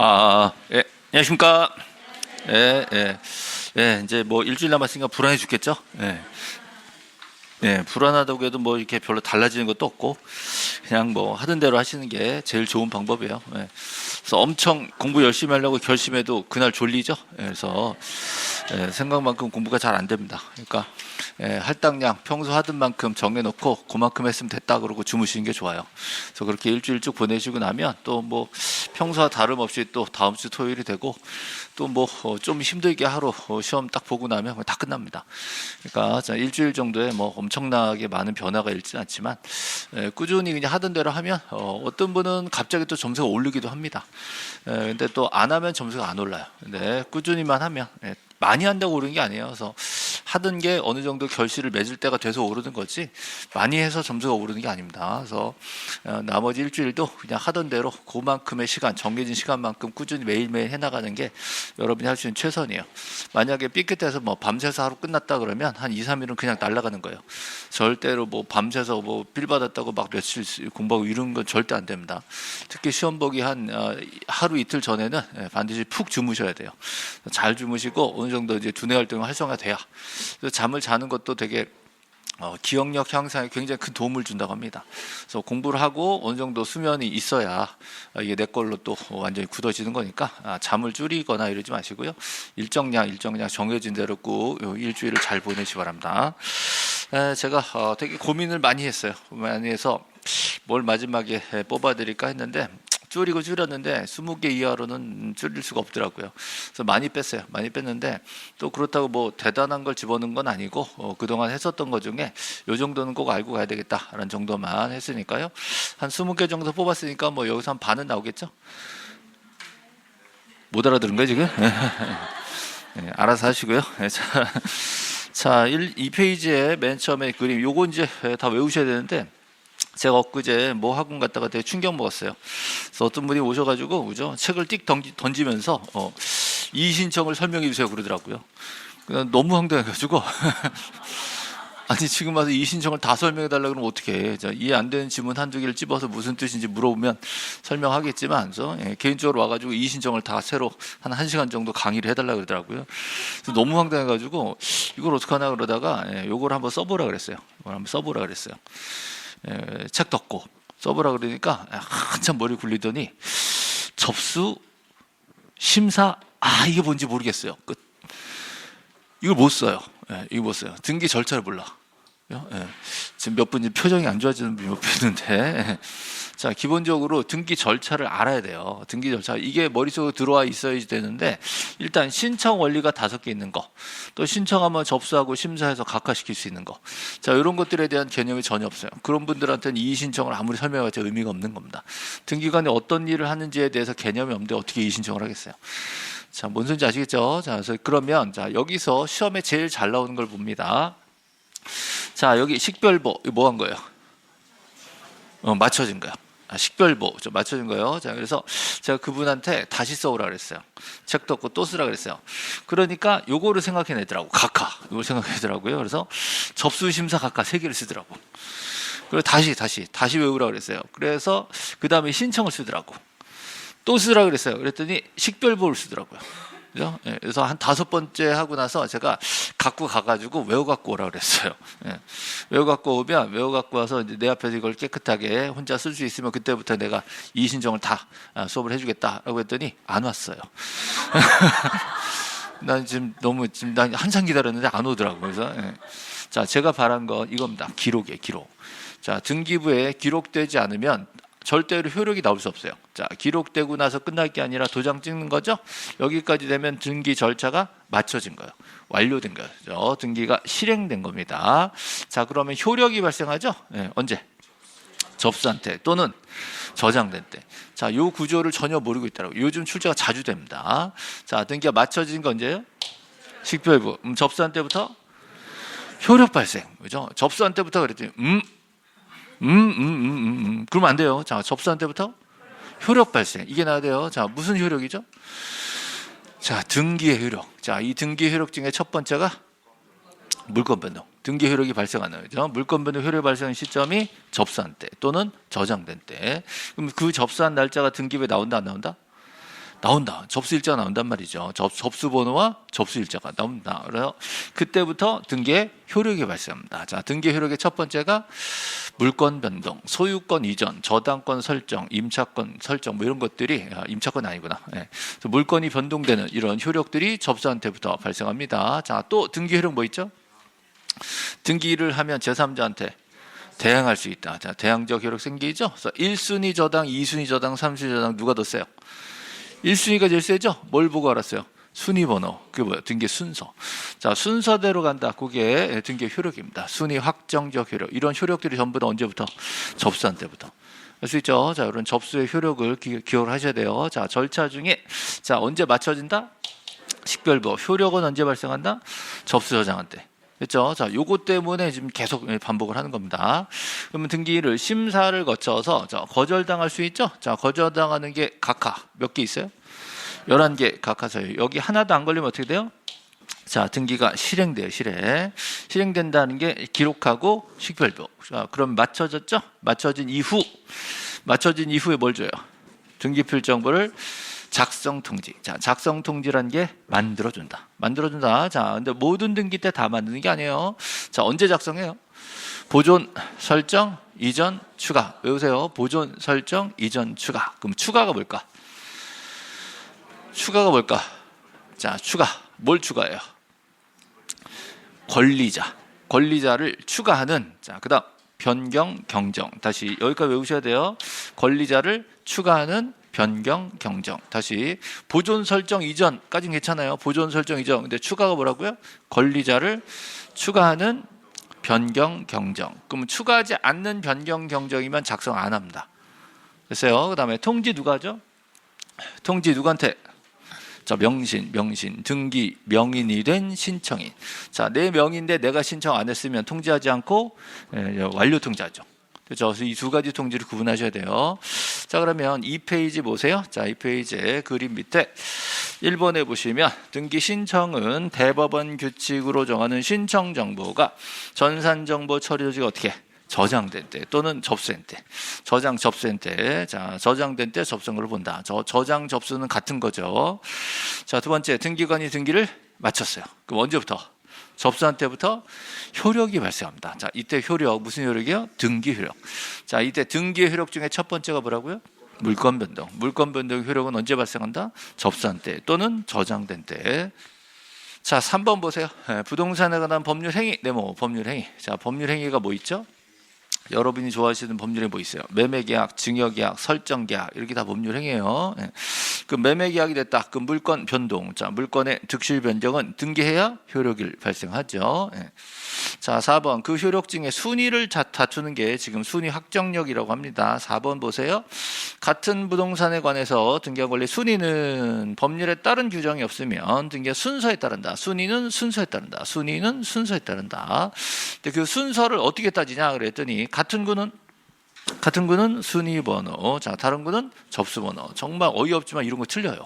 예, 안녕하십니까? 예, 예, 예, 이제 뭐 일주일 남았으니까 불안해 죽겠죠? 예, 예, 불안하다고 해도 뭐 이렇게 별로 달라지는 것도 없고, 그냥 뭐 하던 대로 하시는 게 제일 좋은 방법이에요. 예. 그래서 엄청 공부 열심히 하려고 결심해도 그날 졸리죠? 예, 그래서 생각만큼 공부가 잘 안 됩니다. 그러니까 할당량 평소 하던 만큼 정해놓고 그만큼 했으면 됐다 그러고 주무시는 게 좋아요. 그래서 그렇게 일주일 쭉 보내시고 나면 또 뭐 평소와 다름없이 또 다음 주 토요일이 되고 또 뭐 좀 힘들게 하루 시험 딱 보고 나면 다 끝납니다. 그러니까 일주일 정도에 뭐 엄청나게 많은 변화가 있지는 않지만 꾸준히 그냥 하던 대로 하면 어떤 분은 갑자기 또 점수가 오르기도 합니다. 근데 또 안 하면 점수가 안 올라요. 근데 꾸준히만 하면 많이 한다고 오르는 게 아니에요. 그래서 하던 게 어느 정도 결실을 맺을 때가 돼서 오르는 거지 많이 해서 점수가 오르는 게 아닙니다. 그래서 나머지 일주일도 그냥 하던 대로 그만큼의 시간, 정해진 시간만큼 꾸준히 매일매일 해나가는 게 여러분이 할 수 있는 최선이에요. 만약에 삐끗해서 뭐 밤새서 하루 끝났다 그러면 한 2, 3일은 그냥 날아가는 거예요. 절대로 뭐 밤새서 뭐 빌 받았다고 막 며칠 공부하고 이런 건 절대 안 됩니다. 특히 시험 보기 한 하루 이틀 전에는 반드시 푹 주무셔야 돼요. 잘 주무시고 어느 정도 이제 두뇌 활동이 활성화돼야. 그래서 잠을 자는 것도 되게 기억력 향상에 굉장히 큰 도움을 준다고 합니다. 그래서 공부를 하고 어느 정도 수면이 있어야 이게 내 걸로 또 완전히 굳어지는 거니까 잠을 줄이거나 이러지 마시고요. 일정량 정해진 대로 꼭 일주일을 잘 보내시기 바랍니다. 제가 되게 고민을 많이 했어요. 많이 해서 뭘 마지막에 뽑아드릴까 했는데 줄였는데 20개 이하로는 줄일 수가 없더라고요. 그래서 많이 뺐어요. 많이 뺐는데 또 그렇다고 뭐 대단한 걸 집어넣은 건 아니고 그동안 했었던 것 중에 요 정도는 꼭 알고 가야 되겠다라는 정도만 했으니까요. 한 20개 정도 뽑았으니까 뭐 여기서 한 반은 나오겠죠? 못 알아들은 거예요 지금? 네, 알아서 하시고요. 자, 2페이지에 맨 처음에 그림 요거 이제 다 외우셔야 되는데 제가 엊그제 뭐 학원 갔다가 되게 충격 먹었어요. 그래서 어떤 분이 오셔가지고 그죠? 책을 띡 던지면서 이의 신청을 설명해 주세요 그러더라고요. 너무 황당해가지고 아니 지금 와서 이의 신청을 다 설명해 달라 그러면 어떻게 해? 이해 안 되는 지문 한두 개를 집어서 무슨 뜻인지 물어보면 설명하겠지만 개인적으로 와가지고 이의 신청을 다 새로 한 1시간 정도 강의를 해달라 그러더라고요. 그래서 너무 황당해가지고 이걸 어떡하나 그러다가 요걸 한번 써보라 그랬어요. 이걸 한번 써보라 그랬어요. 책 덮고 써보라 그러니까 한참 머리 굴리더니 접수 심사 이게 뭔지 모르겠어요. 끝. 이걸 못 써요. 이거 못 써요. 등기 절차를 몰라. 지금 몇 분 표정이 안 좋아지는 분이 몇 분 있는데 자, 기본적으로 등기 절차를 알아야 돼요. 등기 절차 이게 머릿속에 들어와 있어야 되는데 일단 신청 원리가 5개 있는 거, 또 신청하면 접수하고 심사해서 각하시킬 수 있는 거, 자 이런 것들에 대한 개념이 전혀 없어요. 그런 분들한테는 이의 신청을 아무리 설명해봤자 의미가 없는 겁니다. 등기관이 어떤 일을 하는지에 대해서 개념이 없는데 어떻게 이의 신청을 하겠어요? 자, 뭔 소리인지 아시겠죠? 자, 그러면 자 여기서 시험에 제일 잘 나오는 걸 봅니다. 자, 여기 식별보 이거 뭐 한 거예요? 맞춰진 거야. 식별보 좀 맞춰진 거예요. 자, 그래서 제가 그분한테 다시 써오라 그랬어요. 책도 없고 또 쓰라 그랬어요. 그러니까 요거를 생각해내더라고. 각하 이걸 생각해내더라고요. 그래서 접수심사 각하 3개를 쓰더라고. 그리고 다시 외우라 그랬어요. 그래서 그 다음에 신청을 쓰더라고. 또 쓰라 그랬어요. 그랬더니 식별보를 쓰더라고요. 그죠? 그래서 한 5번째 하고 나서 제가 갖고 가가지고 외워 갖고 오라 그랬어요. 외워 갖고 오면 외워 갖고 와서 이제 내 앞에서 이걸 깨끗하게 혼자 쓸 수 있으면 그때부터 내가 이의 신청을 다 수업을 해주겠다라고 했더니 안 왔어요. 난 난 한참 기다렸는데 안 오더라고요. 그래서 자, 제가 바란 건 이겁니다. 기록이에요, 기록. 자, 등기부에 기록되지 않으면 절대로 효력이 나올 수 없어요. 자, 기록되고 나서 끝날 게 아니라 도장 찍는 거죠. 여기까지 되면 등기 절차가 맞춰진 거예요. 완료된 거예요. 등기가 실행된 겁니다. 자, 그러면 효력이 발생하죠. 언제? 접수한 때 또는 저장된 때. 자, 요 구조를 전혀 모르고 있더라고요. 요즘 출제가 자주 됩니다. 자, 등기가 맞춰진 건 언제예요? 식별부. 접수한 때부터 효력 발생. 그죠? 접수한 때부터 그랬더니 그러면 안 돼요. 자, 접수한 때부터 효력 발생. 이게 나야 돼요. 자, 무슨 효력이죠? 자, 등기의 효력. 자, 이 등기 효력 중에 첫 번째가 물권 변동. 등기 효력이 발생하는 거죠. 물권 변동 효력 발생 시점이 접수한 때 또는 저장된 때. 그럼 그 접수한 날짜가 등기부에 나온다 안 나온다? 나온다. 접수일자가 나온단 말이죠. 접수번호와 접수일자가 나온다. 그래서 그때부터 등기의 효력이 발생합니다. 자, 등기 효력의 첫 번째가 물권 변동, 소유권 이전, 저당권 설정, 임차권 설정 뭐 이런 것들이 임차권 아니구나. 네. 물권이 변동되는 이런 효력들이 접수한테부터 발생합니다. 자, 또 등기 효력 뭐 있죠? 등기를 하면 제3자한테 대항할 수 있다. 자, 대항적 효력 생기죠? 그래서 1순위 저당, 2순위 저당, 3순위 저당 누가 더 세요? 1순위가 제일 세죠? 뭘 보고 알았어요? 순위 번호. 그게 뭐예요? 등기 순서. 자, 순서대로 간다. 그게 등기 효력입니다. 순위 확정적 효력. 이런 효력들이 전부 다 언제부터? 접수한 때부터. 할 수 있죠? 자, 이런 접수의 효력을 기억을 하셔야 돼요. 자, 절차 중에 자, 언제 맞춰진다? 식별부. 효력은 언제 발생한다? 접수 저장한 때. 그렇죠? 자, 요거 때문에 지금 계속 반복을 하는 겁니다. 그러면 등기를 심사를 거쳐서 거절당할 수 있죠? 자, 거절당하는 게 각하 몇 개 있어요? 11개 각하서요. 여기 하나도 안 걸리면 어떻게 돼요? 자, 등기가 실행돼요. 실행된다는 게 기록하고 식별부. 자, 그럼 맞춰졌죠? 맞춰진 이후에 뭘 줘요? 등기필 정보를 작성 통지. 자, 작성 통지란 게 만들어준다. 자, 근데 모든 등기 때 다 만드는 게 아니에요. 자, 언제 작성해요? 보존, 설정, 이전, 추가. 외우세요. 보존, 설정, 이전, 추가. 그럼 추가가 뭘까? 자, 추가. 뭘 추가해요? 권리자를 추가하는. 자, 그다음 변경, 경정. 다시 여기까지 외우셔야 돼요. 권리자를 추가하는 변경, 경정. 다시 보존 설정 이전까지는 괜찮아요. 보존 설정 이전. 근데 추가가 뭐라고요? 권리자를 추가하는 변경, 경정. 그럼 추가하지 않는 변경, 경정이면 작성 안 합니다. 됐어요. 그다음에 통지 누가 하죠? 통지 누구한테? 자, 명신, 등기, 명인이 된 신청인. 자, 내 명인데 내가 신청 안 했으면 통지하지 않고 완료 통지하죠. 그렇죠. 그래서 이 두 가지 통지를 구분하셔야 돼요. 자, 그러면 2페이지 보세요. 자, 2페이지에 그림 밑에 1번에 보시면 등기 신청은 대법원 규칙으로 정하는 신청 정보가 전산 정보 처리 조직이 어떻게 저장된 때 또는 접수한 때, 접수한 때, 자, 저장된 때 접수를 본다. 저장 접수는 같은 거죠. 자, 두 번째, 등기관이 등기를 마쳤어요. 그럼 언제부터? 접수한 때부터 효력이 발생합니다. 자, 이때 효력, 무슨 효력이요? 등기 효력. 자, 이때 등기 효력 중에 첫 번째가 뭐라고요? 물권 변동. 물권 변동 효력은 언제 발생한다? 접수한 때 또는 저장된 때. 자, 3번 보세요. 부동산에 관한 법률 행위, 네모, 법률 행위. 자, 법률 행위가 뭐 있죠? 여러분이 좋아하시는 법률이 뭐 있어요? 매매계약, 증여계약, 설정계약 이렇게 다 법률 행위예요. 그 매매계약이 됐다. 그 물권 변동. 자, 물권의 득실 변경은 등기해야 효력이 발생하죠. 자, 4번 그 효력 중에 순위를 다투는 게 지금 순위 확정력이라고 합니다. 4번 보세요. 같은 부동산에 관해서 등기한 권리 순위는 법률에 따른 규정이 없으면 등기의 순서에 따른다. 순위는 순서에 따른다. 근데 그 순서를 어떻게 따지냐 그랬더니 같은 구는 순위 번호, 자, 다른 구는 접수 번호. 정말 어이없지만 이런 거 틀려요.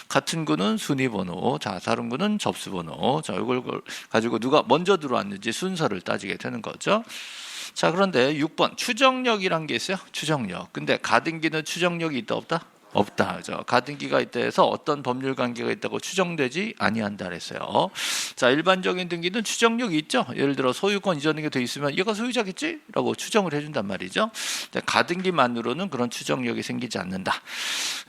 같은 구는 순위 번호, 자, 다른 구는 접수 번호. 자, 이걸 가지고 누가 먼저 들어왔는지 순서를 따지게 되는 거죠. 자, 그런데 6번 추정력이란 게 있어요. 추정력. 근데 가등기는 추정력이 있다 없다? 없다. 그죠? 가등기가 있다 해서 어떤 법률 관계가 있다고 추정되지 아니한다 그랬어요. 자, 일반적인 등기는 추정력이 있죠. 예를 들어 소유권 이전 등기 돼 있으면 얘가 소유자겠지? 라고 추정을 해준단 말이죠. 가등기만으로는 그런 추정력이 생기지 않는다.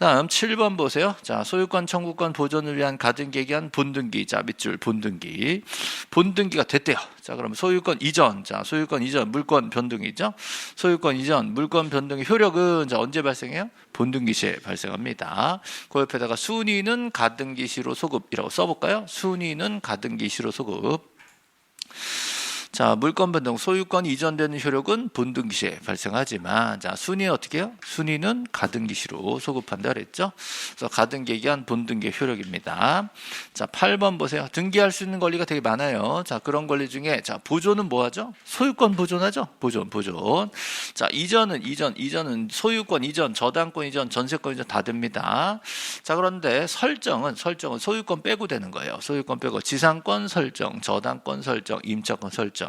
다음 7번 보세요. 자, 소유권 청구권 보존을 위한 가등기에 의한 본등기. 자, 밑줄 본등기. 본등기가 됐대요. 자, 그럼 소유권 이전. 자, 소유권 이전 물권 변동이죠. 소유권 이전 물권 변동의 효력은 자, 언제 발생해요? 본등기 시에 발생합니다. 그 옆에다가 순위는 가등기 시로 소급이라고 써볼까요? 순위는 가등기 시로 소급. 자, 물권 변동, 소유권 이전되는 효력은 본등기 시에 발생하지만, 자, 순위는 어떻게 해요? 순위는 가등기 시로 소급한다 그랬죠? 그래서 가등기에 의한 본등기 효력입니다. 자, 8번 보세요. 등기할 수 있는 권리가 되게 많아요. 자, 그런 권리 중에, 자, 보존은 뭐 하죠? 소유권 보존하죠? 보존. 자, 이전은 소유권 이전, 저당권 이전, 전세권 이전 다 됩니다. 자, 그런데 설정은 소유권 빼고 되는 거예요. 소유권 빼고 지상권 설정, 저당권 설정, 임차권 설정.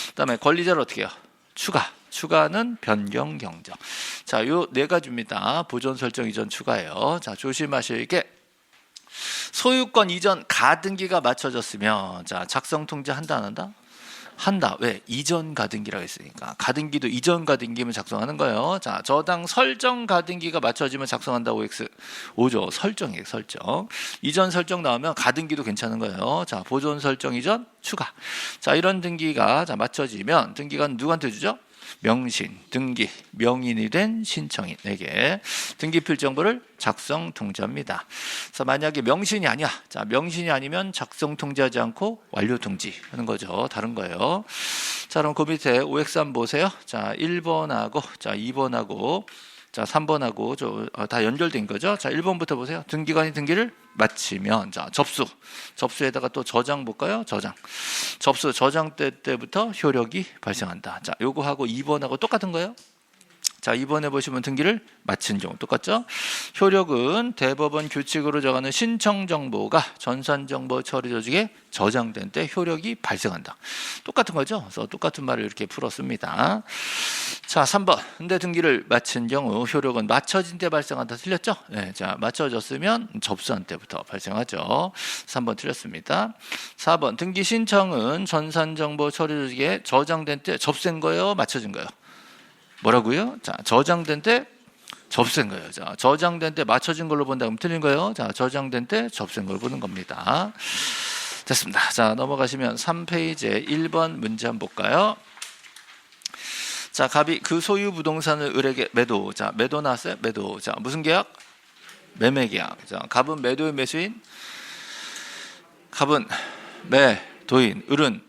그다음에 권리자를 어떻게 해요? 추가. 추가는 변경 경적. 자, 요 네 가지입니다. 보존 설정 이전 추가예요. 자, 조심하시게. 소유권 이전 가등기가 맞춰졌으면 자, 작성 통지 한다 안 한다? 한다. 왜? 이전 가등기라고 했으니까. 가등기도 이전 가등기면 작성하는 거예요. 자, 저당 설정 가등기가 맞춰지면 작성한다. OX. 5조. 설정이에요. 설정. 이전 설정 나오면 가등기도 괜찮은 거예요. 자, 보존 설정 이전 추가. 자, 이런 등기가 자, 맞춰지면 등기가 누구한테 주죠? 명신, 등기, 명인이 된 신청인에게 등기 필정보를 작성 통지합니다. 그래서 만약에 명신이 아니야. 자, 명신이 아니면 작성 통지하지 않고 완료 통지하는 거죠. 다른 거예요. 자, 그럼 그 밑에 OX 한번 보세요. 자, 1번하고 자, 2번하고 자, 3번하고 다 연결된 거죠. 자, 1번부터 보세요. 등기관이 등기를 마치면 자, 접수에다가 또 저장 볼까요? 접수 저장 때부터 효력이 발생한다. 자, 요거하고 2번하고 똑같은 거예요. 자, 2번에 보시면 등기를 마친 경우 똑같죠? 효력은 대법원 규칙으로 정하는 신청 정보가 전산정보 처리 조직에 저장된 때 효력이 발생한다. 똑같은 거죠? 그래서 똑같은 말을 이렇게 풀었습니다. 자, 3번. 근데 등기를 마친 경우 효력은 맞춰진 때 발생한다. 틀렸죠? 네, 자, 맞춰졌으면 접수한 때부터 발생하죠. 3번 틀렸습니다. 4번. 등기 신청은 전산정보 처리 조직에 저장된 때 접수된 거예요? 맞춰진 거예요? 뭐라고요? 자, 저장된 때 접수된 거예요. 자, 저장된 때 맞춰진 걸로 본다 그러면 틀린 거예요. 자, 저장된 때 접수된 걸 보는 겁니다. 됐습니다. 자, 넘어가시면 3페이지에 1번 문제 한번 볼까요? 자, 갑이 그 소유 부동산을 을에게 매도. 자, 매도 나왔어요? 매도. 자, 무슨 계약? 매매 계약. 자, 갑은 매도인 매수인? 갑은 매도인, 을은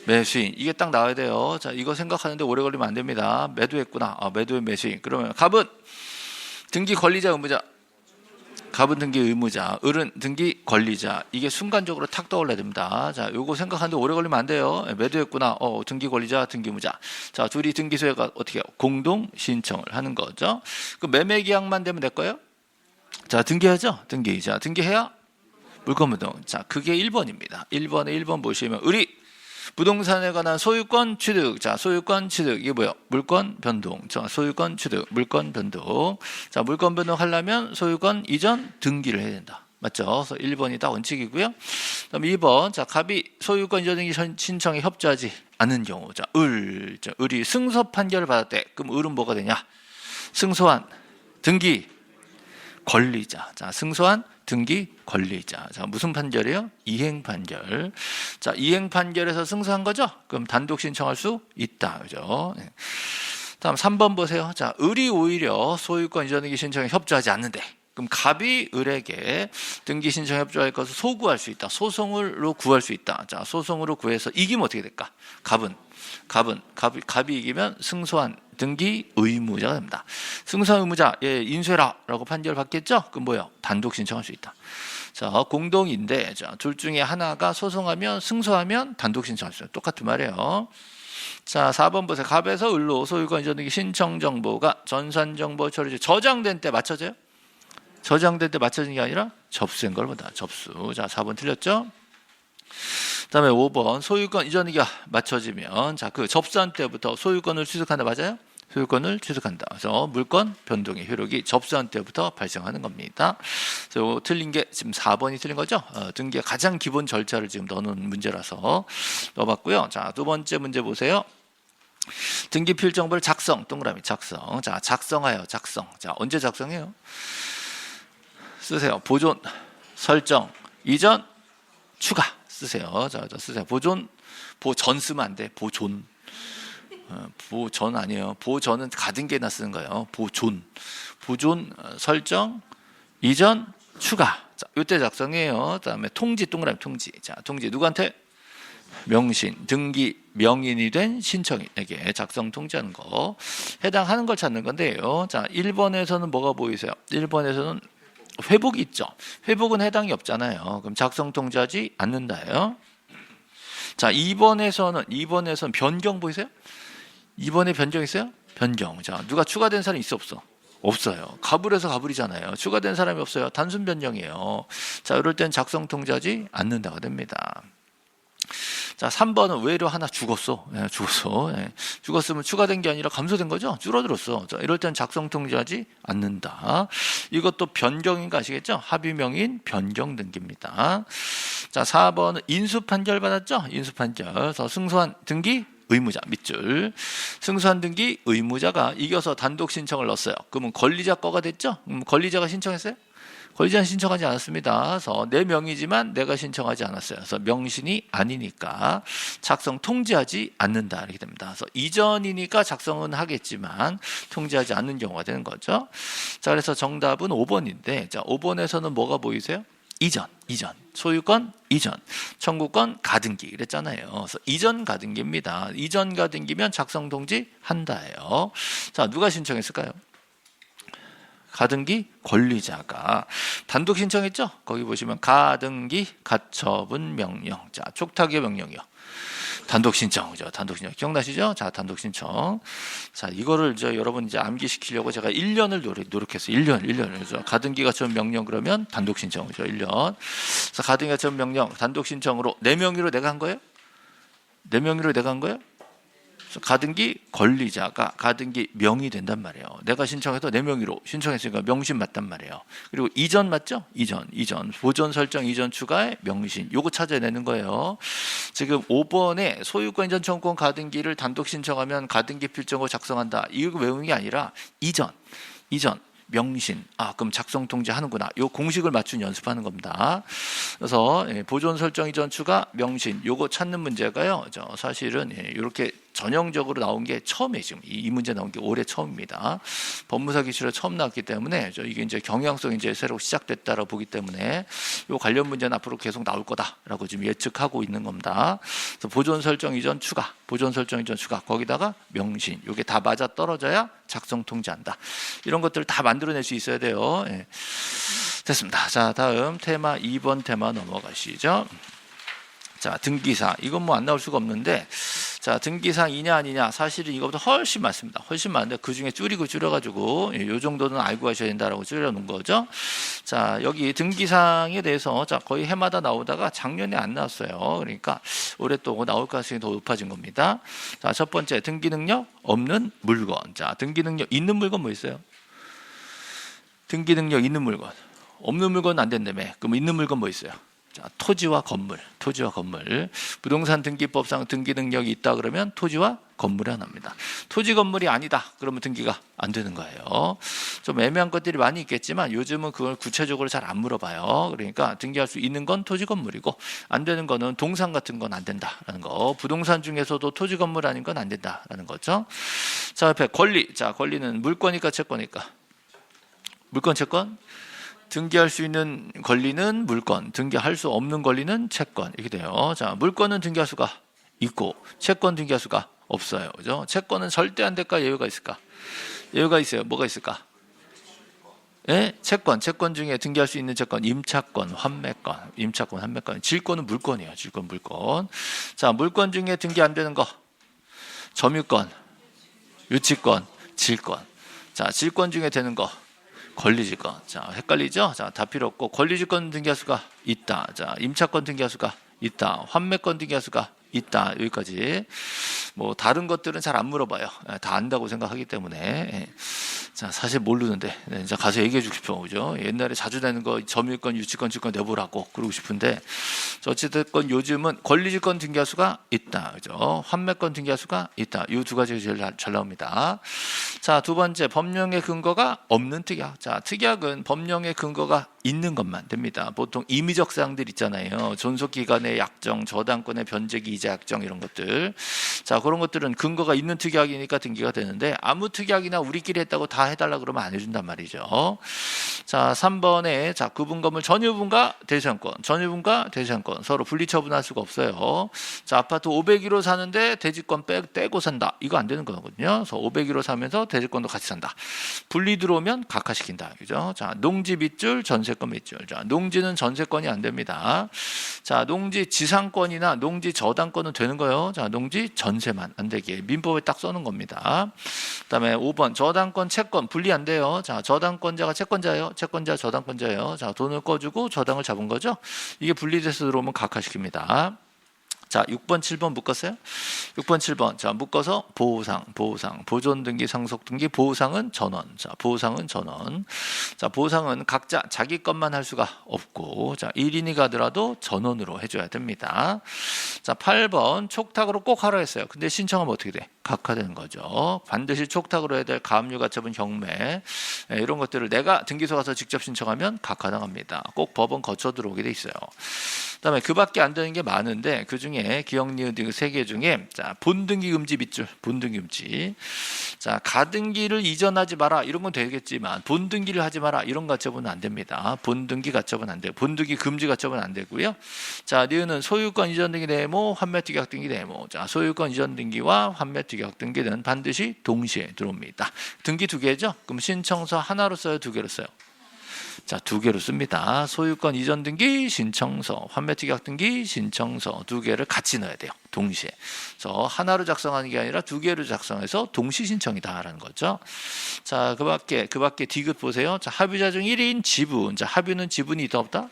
매수인. 이게 딱 나와야 돼요. 자, 이거 생각하는데 오래 걸리면 안 됩니다. 매도했구나. 매도인 매수인. 그러면 갑은 등기 권리자 의무자. 갑은 등기 의무자. 을은 등기 권리자. 이게 순간적으로 탁 떠올라야 됩니다. 자, 요거 생각하는데 오래 걸리면 안 돼요. 매도했구나. 등기 권리자, 등기 의무자. 자, 둘이 등기 소유가 어떻게 해요? 공동 신청을 하는 거죠. 그 매매 계약만 되면 될 거예요? 자, 등기하죠? 등기. 자, 등기해야 물권 변동. 자, 그게 1번입니다. 1번 보시면 을이 부동산에 관한 소유권 취득. 자, 소유권 취득. 이게 뭐예요? 물권 변동. 자, 소유권 취득, 물권 변동. 자, 물권 변동 하려면 소유권 이전 등기를 해야 된다. 맞죠? 그래서 1번이 딱 원칙이고요. 그다음 2번. 자, 갑이 소유권 이전 등기 신청에 협조하지 않는 경우. 자, 을이 승소 판결을 받았대. 그럼 을은 뭐가 되냐? 승소한 등기 권리자. 자, 승소한 등기 권리자. 자, 무슨 판결이에요? 이행 판결. 자, 이행 판결에서 승소한 거죠? 그럼 단독 신청할 수 있다. 그죠? 네. 다음 3번 보세요. 자, 을이 오히려 소유권 이전 등기 신청에 협조하지 않는데, 그럼 갑이 을에게 등기 신청 협조할 것을 소구할 수 있다. 소송으로 구할 수 있다. 자, 소송으로 구해서 이기면 어떻게 될까? 갑이 이기면 승소한 등기 의무자가 됩니다. 승소한 의무자, 인쇄라라고 판결 받겠죠? 그럼 뭐예요? 단독 신청할 수 있다. 자, 공동인데, 자, 둘 중에 하나가 소송하면, 승소하면 단독 신청할 수 있다. 똑같은 말이에요. 자, 4번 보세요. 갑에서 을로 소유권 이전 등기 신청 정보가 전산정보 처리 저장된 때 맞춰져요? 저장된 때 맞춰진 게 아니라 접수된 걸 보다. 접수. 자, 4번 틀렸죠? 그다음에 5번 소유권 이전 등기가 맞춰지면 자, 그 접수한 때부터 소유권을 취득한다. 맞아요? 소유권을 취득한다. 그래서 물권 변동의 효력이 접수한 때부터 발생하는 겁니다. 그래서 틀린 게 지금 4번이 틀린 거죠? 등기의 가장 기본 절차를 지금 넣어놓은 문제라서 넣어봤고요. 자, 두 번째 문제 보세요. 등기 필정보를 작성. 동그라미 작성. 자, 작성하여 작성. 자, 언제 작성해요? 쓰세요. 보존, 설정, 이전, 추가 쓰세요. 자, 쓰세요. 보존 쓰면 안 돼. 보존. 보전 아니에요. 보전은 가등기에나 쓰는 거예요. 보존, 설정, 이전, 추가. 자, 이때 작성해요. 그다음에 통지, 동그라미 통지. 자, 통지 누구한테? 명신, 등기, 명인이 된 신청인에게 작성 통지하는 거. 해당하는 걸 찾는 건데요. 자, 1번에서는 뭐가 보이세요? 1번에서는 회복이 있죠. 회복은 해당이 없잖아요. 그럼 작성 통지하지 않는다예요. 자, 2번에서는 변경 보이세요? 2번에 변경 있어요? 변경. 자, 누가 추가된 사람이 있어 없어? 없어요. 가불에서 가불이잖아요. 추가된 사람이 없어요. 단순 변경이에요. 자, 이럴 땐 작성 통지하지 않는다가 됩니다. 자, 3번은 외로 하나 죽었어. 죽었어. 죽었으면 추가된 게 아니라 감소된 거죠. 줄어들었어. 자, 이럴 땐 작성 통지하지 않는다. 이것도 변경인 거 아시겠죠? 합의명인 변경 등기입니다. 자, 4번은 인수 판결 받았죠? 인수 판결. 그래서 승소한 등기 의무자 밑줄. 승소한 등기 의무자가 이겨서 단독 신청을 넣었어요. 그러면 권리자 거가 됐죠? 권리자가 신청했어요? 권리자는 신청하지 않았습니다. 그래서 내 명의지만 내가 신청하지 않았어요. 그래서 명신이 아니니까 작성 통지하지 않는다 이렇게 됩니다. 그래서 이전이니까 작성은 하겠지만 통지하지 않는 경우가 되는 거죠. 자, 그래서 정답은 5번인데, 자, 5번에서는 뭐가 보이세요? 이전, 소유권 이전, 청구권 가등기 이랬잖아요. 그래서 이전 가등기입니다. 이전 가등기면 작성 통지 한다예요. 자, 누가 신청했을까요? 가등기 권리자가 단독 신청했죠? 거기 보시면 가등기 가처분 명령. 자, 촉탁의 명령이요. 단독 신청이죠. 단독 신청. 기억나시죠? 자, 단독 신청. 자, 이거를 여러분 이제 암기시키려고 제가 1년을 노력했어요. 1년. 그래서 가등기 가처분 명령 그러면 단독 신청이죠. 1년. 그래서 가등기 가처분 명령 단독 신청으로 내 명의로 내가 한 거예요? 내 명의로 내가 한 거예요? 가등기 권리자가 가등기 명의 된단 말이에요. 내가 신청해도 내 명의로 신청했으니까 명신 맞단 말이에요. 그리고 이전 맞죠? 이전 보존 설정 이전 추가의 명신 요거 찾아내는 거예요. 지금 5번에 소유권 이전 청구권 가등기를 단독 신청하면 가등기 필정으로 작성한다. 이거 외우는 게 아니라 이전 명신. 그럼 작성 통지하는구나. 요 공식을 맞춘 연습하는 겁니다. 그래서 보존 설정 이전 추가 명신 요거 찾는 문제가요. 사실은 이렇게 전형적으로 나온 게 처음이에요. 지금 이 문제 나온 게 올해 처음입니다. 법무사 기출에 처음 나왔기 때문에 이게 이제 경향성이 이제 새로 시작됐다라고 보기 때문에 요 관련 문제는 앞으로 계속 나올 거다라고 지금 예측하고 있는 겁니다. 그래서 보존 설정 이전 추가, 거기다가 명신 요게 다 맞아 떨어져야 작성 통지한다. 이런 것들을 다 만들어낼 수 있어야 돼요. 됐습니다. 자, 다음 테마 2번 테마 넘어가시죠. 자, 등기사 이건 뭐 안 나올 수가 없는데, 자, 등기사이냐 아니냐 사실은 이거보다 훨씬 많습니다. 훨씬 많은데 그 중에 줄여가지고 요 정도는 알고 가셔야 된다라고 줄여놓은 거죠. 자, 여기 등기사항에 대해서 자 거의 해마다 나오다가 작년에 안 나왔어요. 그러니까 올해 또 나올 가능성이 더 높아진 겁니다. 자, 첫 번째 등기 능력 없는 물건. 자, 등기 능력 있는 물건 뭐 있어요? 등기 능력 있는 물건. 없는 물건 안 된다며. 그럼 있는 물건 뭐 있어요? 자, 토지와 건물. 부동산 등기법상 등기 능력이 있다 그러면 토지와 건물이 하나입니다. 토지 건물이 아니다 그러면 등기가 안 되는 거예요. 좀 애매한 것들이 많이 있겠지만 요즘은 그걸 구체적으로 잘 안 물어봐요. 그러니까 등기할 수 있는 건 토지 건물이고 안 되는 거는 동산 같은 건 안 된다라는 거. 부동산 중에서도 토지 건물 아닌 건 안 된다라는 거죠. 자, 옆에 권리. 자, 권리는 물권이니까 채권이니까. 물권 채권. 등기할 수 있는 권리는 물권, 등기할 수 없는 권리는 채권 이렇게 돼요. 자, 물권은 등기할 수가 있고 채권 등기할 수가 없어요. 그죠? 채권은 절대 안 될까? 예외가 있을까? 예외가 있어요. 뭐가 있을까? 예? 채권 중에 등기할 수 있는 채권, 임차권, 환매권. 질권은 물권이에요. 물권. 자, 물권 중에 등기 안 되는 거, 점유권, 유치권, 질권. 자, 질권 중에 되는 거. 권리지권. 자, 헷갈리죠? 자, 다 필요 없고 권리지권 등기할 수가 있다. 자, 임차권 등기할 수가 있다. 환매권 등기할 수가 있다. 여기까지. 뭐 다른 것들은 잘 안 물어봐요. 다 안다고 생각하기 때문에. 자, 사실 모르는데 이제 가서 얘기해 주고 싶어. 그죠? 옛날에 자주 되는 거 점유권, 유치권, 질권 내보라고 그러고 싶은데 어찌됐건 요즘은 권리지권 등기할 수가 있다. 그죠? 환매권 등기할 수가 있다. 이 두 가지가 제일 잘 나옵니다. 자, 두 번째 법령의 근거가 없는 특약. 자, 특약은 법령의 근거가 있는 것만 됩니다. 보통 임의적 사항들 있잖아요. 존속기간의 약정, 저당권의 변제기 이자 약정 이런 것들. 자, 그런 것들은 근거가 있는 특약이니까 등기가 되는데 아무 특약이나 우리끼리 했다고 다 해달라 그러면 안 해준단 말이죠. 자, 3번에 자, 구분건물 전유분과 대지상권 서로 분리처분할 수가 없어요. 자, 아파트 501호 사는데 대지권 떼고 산다. 이거 안 되는 거거든요. 그래서 501호 사면서 대지권도 같이 산다. 분리 들어오면 각하시킨다. 그죠? 자, 농지 밑줄, 전세권 밑줄. 자, 농지는 전세권이 안 됩니다. 자, 농지 지상권이나 농지 저당권은 되는 거예요. 자, 농지 전세만 안 되게 민법에 딱 써놓은 겁니다. 그다음에 5번 저당권 채권 분리 안 돼요. 자, 저당권자가 채권자예요. 채권자 저당권자예요. 자, 돈을 꺼주고 저당을 잡은 거죠. 이게 분리돼서 들어오면 각하시킵니다. 자, 6번, 7번 묶었어요? 6번, 7번. 자, 묶어서 보상. 보존 등기, 상속 등기, 보상은 전원. 자, 보상은 전원. 자, 보상은 각자 자기 것만 할 수가 없고, 자, 1인이 가더라도 전원으로 해줘야 됩니다. 자, 8번. 촉탁으로 꼭 하라 했어요. 근데 신청하면 어떻게 돼? 각하되는 거죠. 반드시 촉탁으로 해야 될 가압류, 가처분, 경매, 이런 것들을 내가 등기소 가서 직접 신청하면 각하당합니다. 꼭 법원 거쳐 들어오게 돼 있어요. 그다음에 그밖에 안 되는 게 많은데 그 중에 기억, 니은, 등 3개 중에 자, 본등기 금지 밑줄, 본등기 금지. 자, 가등기를 이전하지 마라 이런 건 되겠지만 본등기를 하지 마라 이런 가처분은 안 됩니다. 본등기 가처분 안 되고 본등기 금지 가처분 안 되고요. 자, 니은은 소유권 이전 등기 대모, 환매 특약 등기 대모. 자, 소유권 이전 등기와 환매 특약 등기는 반드시 동시에 들어옵니다. 등기 2개죠? 그럼 신청서 하나로 써요, 2개로 써요? 자, 2개로 씁니다. 소유권 이전 등기, 신청서, 환매 특약 등기, 신청서 2개를 같이 넣어야 돼요. 동시에. 그래서 하나로 작성하는 게 아니라 2개로 작성해서 동시 신청이다라는 거죠. 자, 그밖에 디귿 보세요. 자, 합의자 중 1인 지분. 자, 합의는 지분이 있다 없다?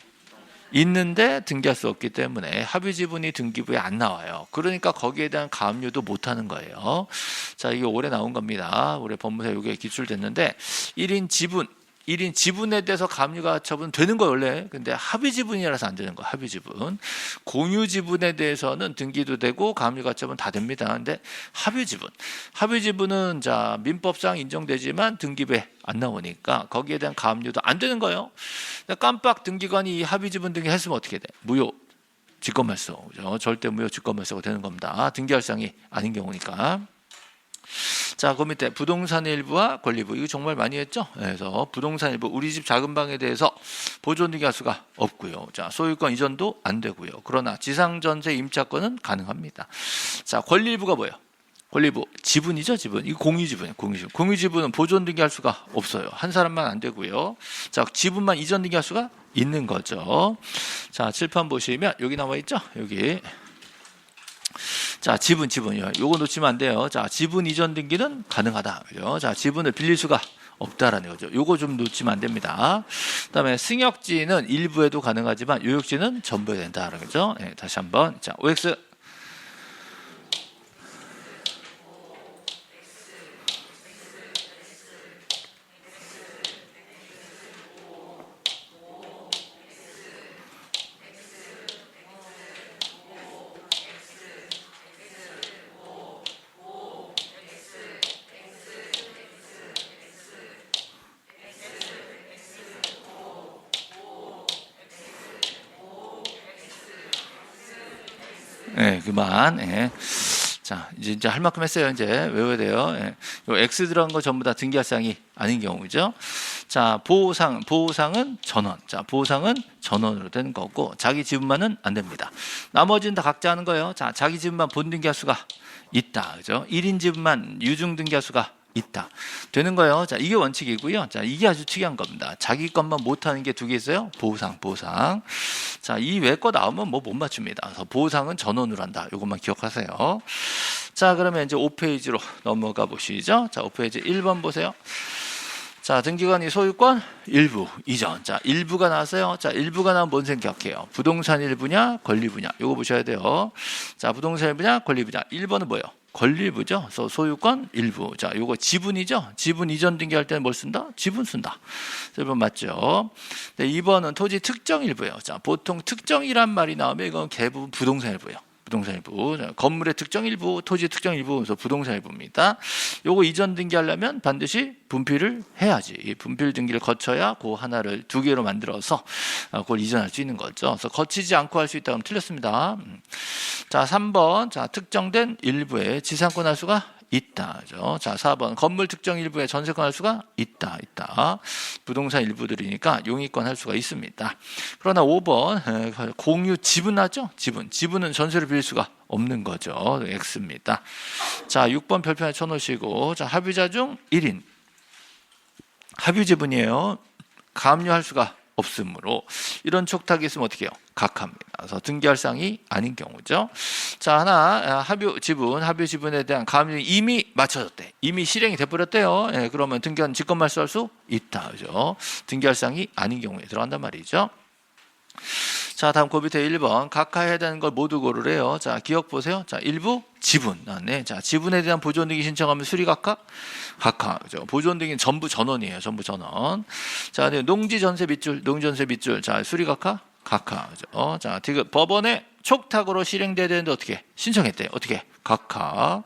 있는데 등기할 수 없기 때문에 합의 지분이 등기부에 안 나와요. 그러니까 거기에 대한 가압류도 못 하는 거예요. 자, 이게 올해 나온 겁니다. 올해 법무사에 이게 기출됐는데 1인 지분에 대해서 가압류가 처분 되는 거 원래. 근데 합의 지분이라서 안 되는 거. 합의 지분. 공유 지분에 대해서는 등기도 되고 가압류가 처분 다 됩니다. 근데 합의 지분은 자, 민법상 인정되지만 등기부에 안 나오니까 거기에 대한 가압류도 안 되는 거예요. 깜빡 등기관이 이 합의 지분 등기 했으면 어떻게 돼? 무효 직권말소. 그죠? 절대 무효 직권말소가 되는 겁니다. 등기할 사항이 아닌 경우니까. 자, 그 밑에 부동산 일부와 권리부. 이거 정말 많이 했죠? 그래서 부동산 일부, 우리 집 작은 방에 대해서 보존 등기할 수가 없고요. 자, 소유권 이전도 안 되고요. 그러나 지상전세 임차권은 가능합니다. 자, 권리부가 뭐예요? 권리부 지분이죠, 지분. 이거 공유지분이에요, 공유지분. 공유지분은 보존 등기할 수가 없어요. 한 사람만 안 되고요. 자, 지분만 이전 등기할 수가 있는 거죠. 자, 칠판 보시면 여기 나와 있죠? 여기. 자, 지분이요. 요거 놓치면 안 돼요. 자, 지분 이전 등기는 가능하다. 그죠? 자, 지분을 빌릴 수가 없다라는 거죠. 요거 좀 놓치면 안 됩니다. 그다음에 승역지는 일부에도 가능하지만 요역지는 전부에 된다라는 거죠. 네, 다시 한번. 자, OX. 네, 그만. 네. 자, 이제 할 만큼 했어요. 이제 외워야 돼요. 네. 요 X 들어간 거 전부 다 등기할 사항이 아닌 경우죠. 자, 보호상은 전원. 자, 보호상은 전원으로 되는 거고, 자기 지분만은 안 됩니다. 나머지는 다 각자 하는 거예요. 자, 자기 지분만 본등기할 수가 있다. 그죠? 1인 지분만 유증 등기할 수가 있다. 되는 거예요. 자, 이게 원칙이고요. 자, 이게 아주 특이한 겁니다. 자기 것만 못하는 게 2개 있어요. 보상. 자, 이 외 거 나오면 뭐 못 맞춥니다. 그래서 보상은 전원으로 한다. 이것만 기억하세요. 자, 그러면 이제 5페이지로 넘어가 보시죠. 자, 5페이지 1번 보세요. 자, 등기관이 소유권 일부 이전. 자, 일부가 나왔어요. 자, 일부가 나오면 뭔 생각해요? 부동산 일부냐, 권리부냐. 이거 보셔야 돼요. 자, 부동산 일부냐, 권리부냐. 1번은 뭐예요? 권리부죠. 그래서 소유권 일부. 자, 요거 지분이죠. 지분 이전 등기할 때는 뭘 쓴다? 지분 쓴다. 1번 맞죠? 네, 2번은 토지 특정 일부예요. 자, 보통 특정이란 말이 나오면 이건 대부분 부동산 일부예요. 부동산 일부. 건물의 특정 일부, 토지 특정 일부, 그래서 부동산 일부입니다. 요거 이전 등기하려면 반드시 분필을 해야지. 이 분필 등기를 거쳐야 그 하나를 2개로 만들어서 그걸 이전할 수 있는 거죠. 그래서 거치지 않고 할 수 있다 그러면 틀렸습니다. 자, 3번. 자, 특정된 일부에 지상권 할 수가 있다. 그죠? 자, 4번. 건물 특정 일부에 전세권 할 수가 있다. 부동산 일부들이니까 용의권 할 수가 있습니다. 그러나 5번. 공유 지분 나죠? 지분은 전세를 빌릴 수가 없는 거죠. X입니다. 자, 6번 별표에 쳐놓으시고, 자, 합의자 중 1인. 합의 지분이에요. 가압류할 수가 없으므로 이런 촉탁이 있으면 어떻게 해요? 각하입니다. 그래서 등기할 사항이 아닌 경우죠. 자, 하나 합의 지분에 대한 가압류 이미 맞춰졌대. 이미 실행이 돼버렸대요. 예, 그러면 등기한 직권 말소할 수 있다. 그죠? 등기할 사항이 아닌 경우에 들어간단 말이죠. 자, 다음 그 밑에 1번 각하 해야 되는 걸 모두 고르래요. 자, 기억 보세요. 자, 일부 지분 나왔네. 자, 지분에 대한 보존 등기 신청하면 수리 각하? 각하. 그죠? 보존 등기는 전부 전원이에요. 전부 전원. 자, 농지 전세 밑줄, 농지 전세 밑줄. 자, 수리 각하? 각하. 그죠? 자, 디귿 법원에 촉탁으로 실행돼야 되는데 어떻게? 신청했대. 어떻게? 각하.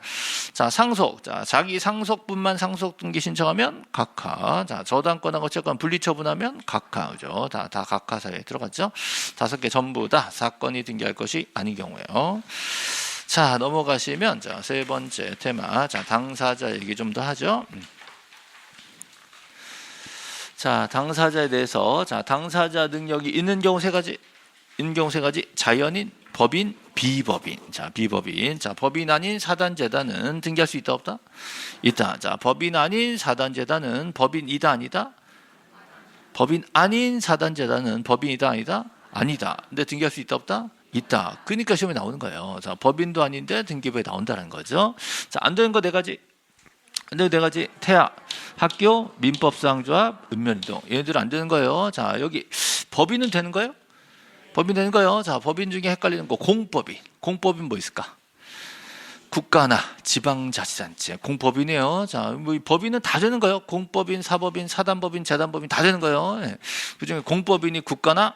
자, 상속. 자, 자기 상속분만 상속 등기 신청하면 각하. 자, 저당권하고 채권 분리 처분하면 각하. 그죠? 다 각하 사이에 들어갔죠? 5개 전부 다 사건이 등기할 것이 아닌 경우에요. 자, 넘어가시면 자, 세 번째 테마. 자, 당사자 얘기 좀 더 하죠. 자, 당사자에 대해서 자, 당사자 능력이 있는 경우 세 가지. 있는 경우 세 가지. 자연인, 법인, 비법인. 자, 비법인. 자, 법인 아닌 사단재단은 등기할 수 있다 없다? 있다. 자, 법인 아닌 사단재단은 법인이다 아니다? 법인 아닌 사단재단은 법인이다 아니다? 아니다. 근데 등기할 수 있다 없다? 있다. 그러니까 시험에 나오는 거예요. 자, 법인도 아닌데 등기부에 나온다는 거죠. 자, 안 되는 거 네 가지. 근데 네 가지. 태아, 학교, 민법상조합, 읍면이동. 얘네들 안 되는 거예요. 자, 여기 법인은 되는 거예요? 법인 되는 거예요. 자, 법인 중에 헷갈리는 거 공법인. 공법인 뭐 있을까? 국가나 지방자치단체 공법인이에요. 자, 뭐 법인은 다 되는 거예요. 공법인, 사법인, 사단법인, 재단법인 다 되는 거예요. 예. 그중에 공법인이 국가나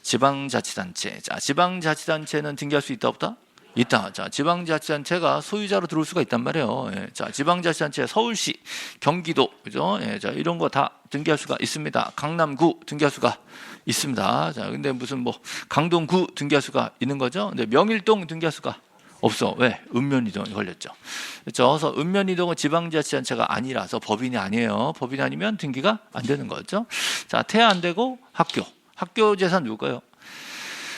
지방자치단체. 자, 지방자치단체는 등기할 수 있다 없다? 있다. 자, 지방자치단체가 소유자로 들어올 수가 있단 말이에요. 예. 자, 지방자치단체 서울시, 경기도, 그죠? 예. 자, 이런 거 다 등기할 수가 있습니다. 강남구 등기할 수가 있습니다. 자, 근데 무슨 뭐 강동구 등기할 수가 있는 거죠. 근데 명일동 등기할 수가 없어. 왜? 읍면이동이 걸렸죠. 그렇죠? 그래서 읍면이동은 지방자치단체가 아니라서 법인이 아니에요. 법인이 아니면 등기가 안 되는 거죠. 자, 태아 안 되고 학교. 학교 재산 누구예요?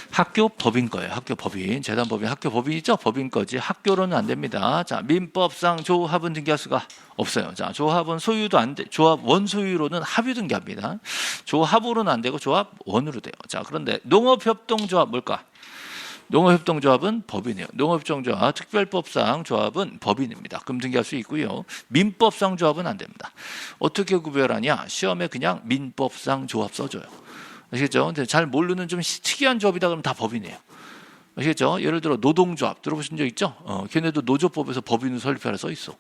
학교 법인 거예요. 학교 법인, 재단 법인, 학교 법인이죠. 법인 거지. 학교로는 안 됩니다. 자, 민법상 조합은 등기할 수가 없어요. 자, 조합은 소유도 안 돼. 조합 원소유로는 합유 등기합니다. 조합으로는 안 되고 조합 원으로 돼요. 자, 그런데 농업협동조합 뭘까? 농업협동조합은 법인이에요. 농업협동조합, 특별법상 조합은 법인입니다. 그럼 등기할 수 있고요. 민법상 조합은 안 됩니다. 어떻게 구별하냐? 시험에 그냥 민법상 조합 써줘요. 아시겠죠? 근데 잘 모르는 좀 특이한 조합이다 그러면 다 법인이에요. 아시겠죠? 예를 들어 노동조합 들어보신 적 있죠? 걔네도 노조법에서 법인을 설립하라 써 있어.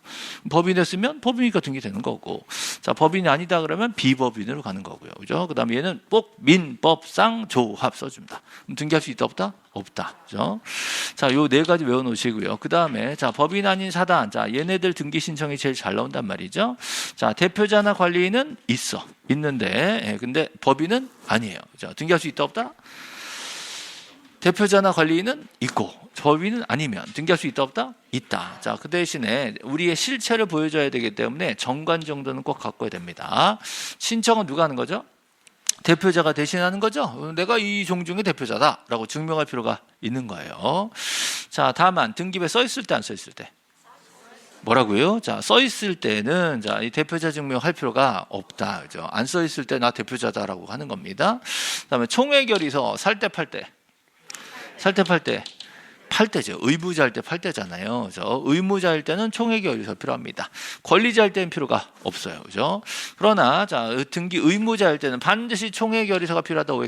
법인 했으면 법인이니까 등기되는 거고. 자, 법인이 아니다 그러면 비법인으로 가는 거고요. 그죠? 그다음에 얘는 꼭 민법상 조합 써줍니다. 그럼 등기할 수 있다 없다? 없다. 그죠? 자, 요 네 가지 외워 놓으시고요. 그다음에 자, 법인 아닌 사단. 자, 얘네들 등기 신청이 제일 잘 나온단 말이죠. 자, 대표자나 관리인은 있어. 있는데 예, 근데 법인은 아니에요. 자, 등기할 수 있다 없다? 대표자나 관리인은 있고 법인은 아니면 등기할 수 있다 없다? 있다. 자, 그 대신에 우리의 실체를 보여줘야 되기 때문에 정관 정도는 꼭 갖고야 됩니다. 신청은 누가 하는 거죠? 대표자가 대신하는 거죠. 내가 이 종중의 대표자다라고 증명할 필요가 있는 거예요. 자, 다만 등기부에 써 있을 때 안 써 있을 때 뭐라고요? 자, 써 있을 때는 자, 이 대표자 증명할 필요가 없다. 그죠? 안 써 있을 때 나 대표자다라고 하는 겁니다. 그다음에 총회결의서 살 때 팔 때 팔 때죠. 의무자일 때 팔 때잖아요. 그죠? 의무자일 때는 총회결의서 필요합니다. 권리자일 때는 필요가 없어요. 그죠? 그러나 자, 등기 의무자일 때는 반드시 총회결의서가 필요하다고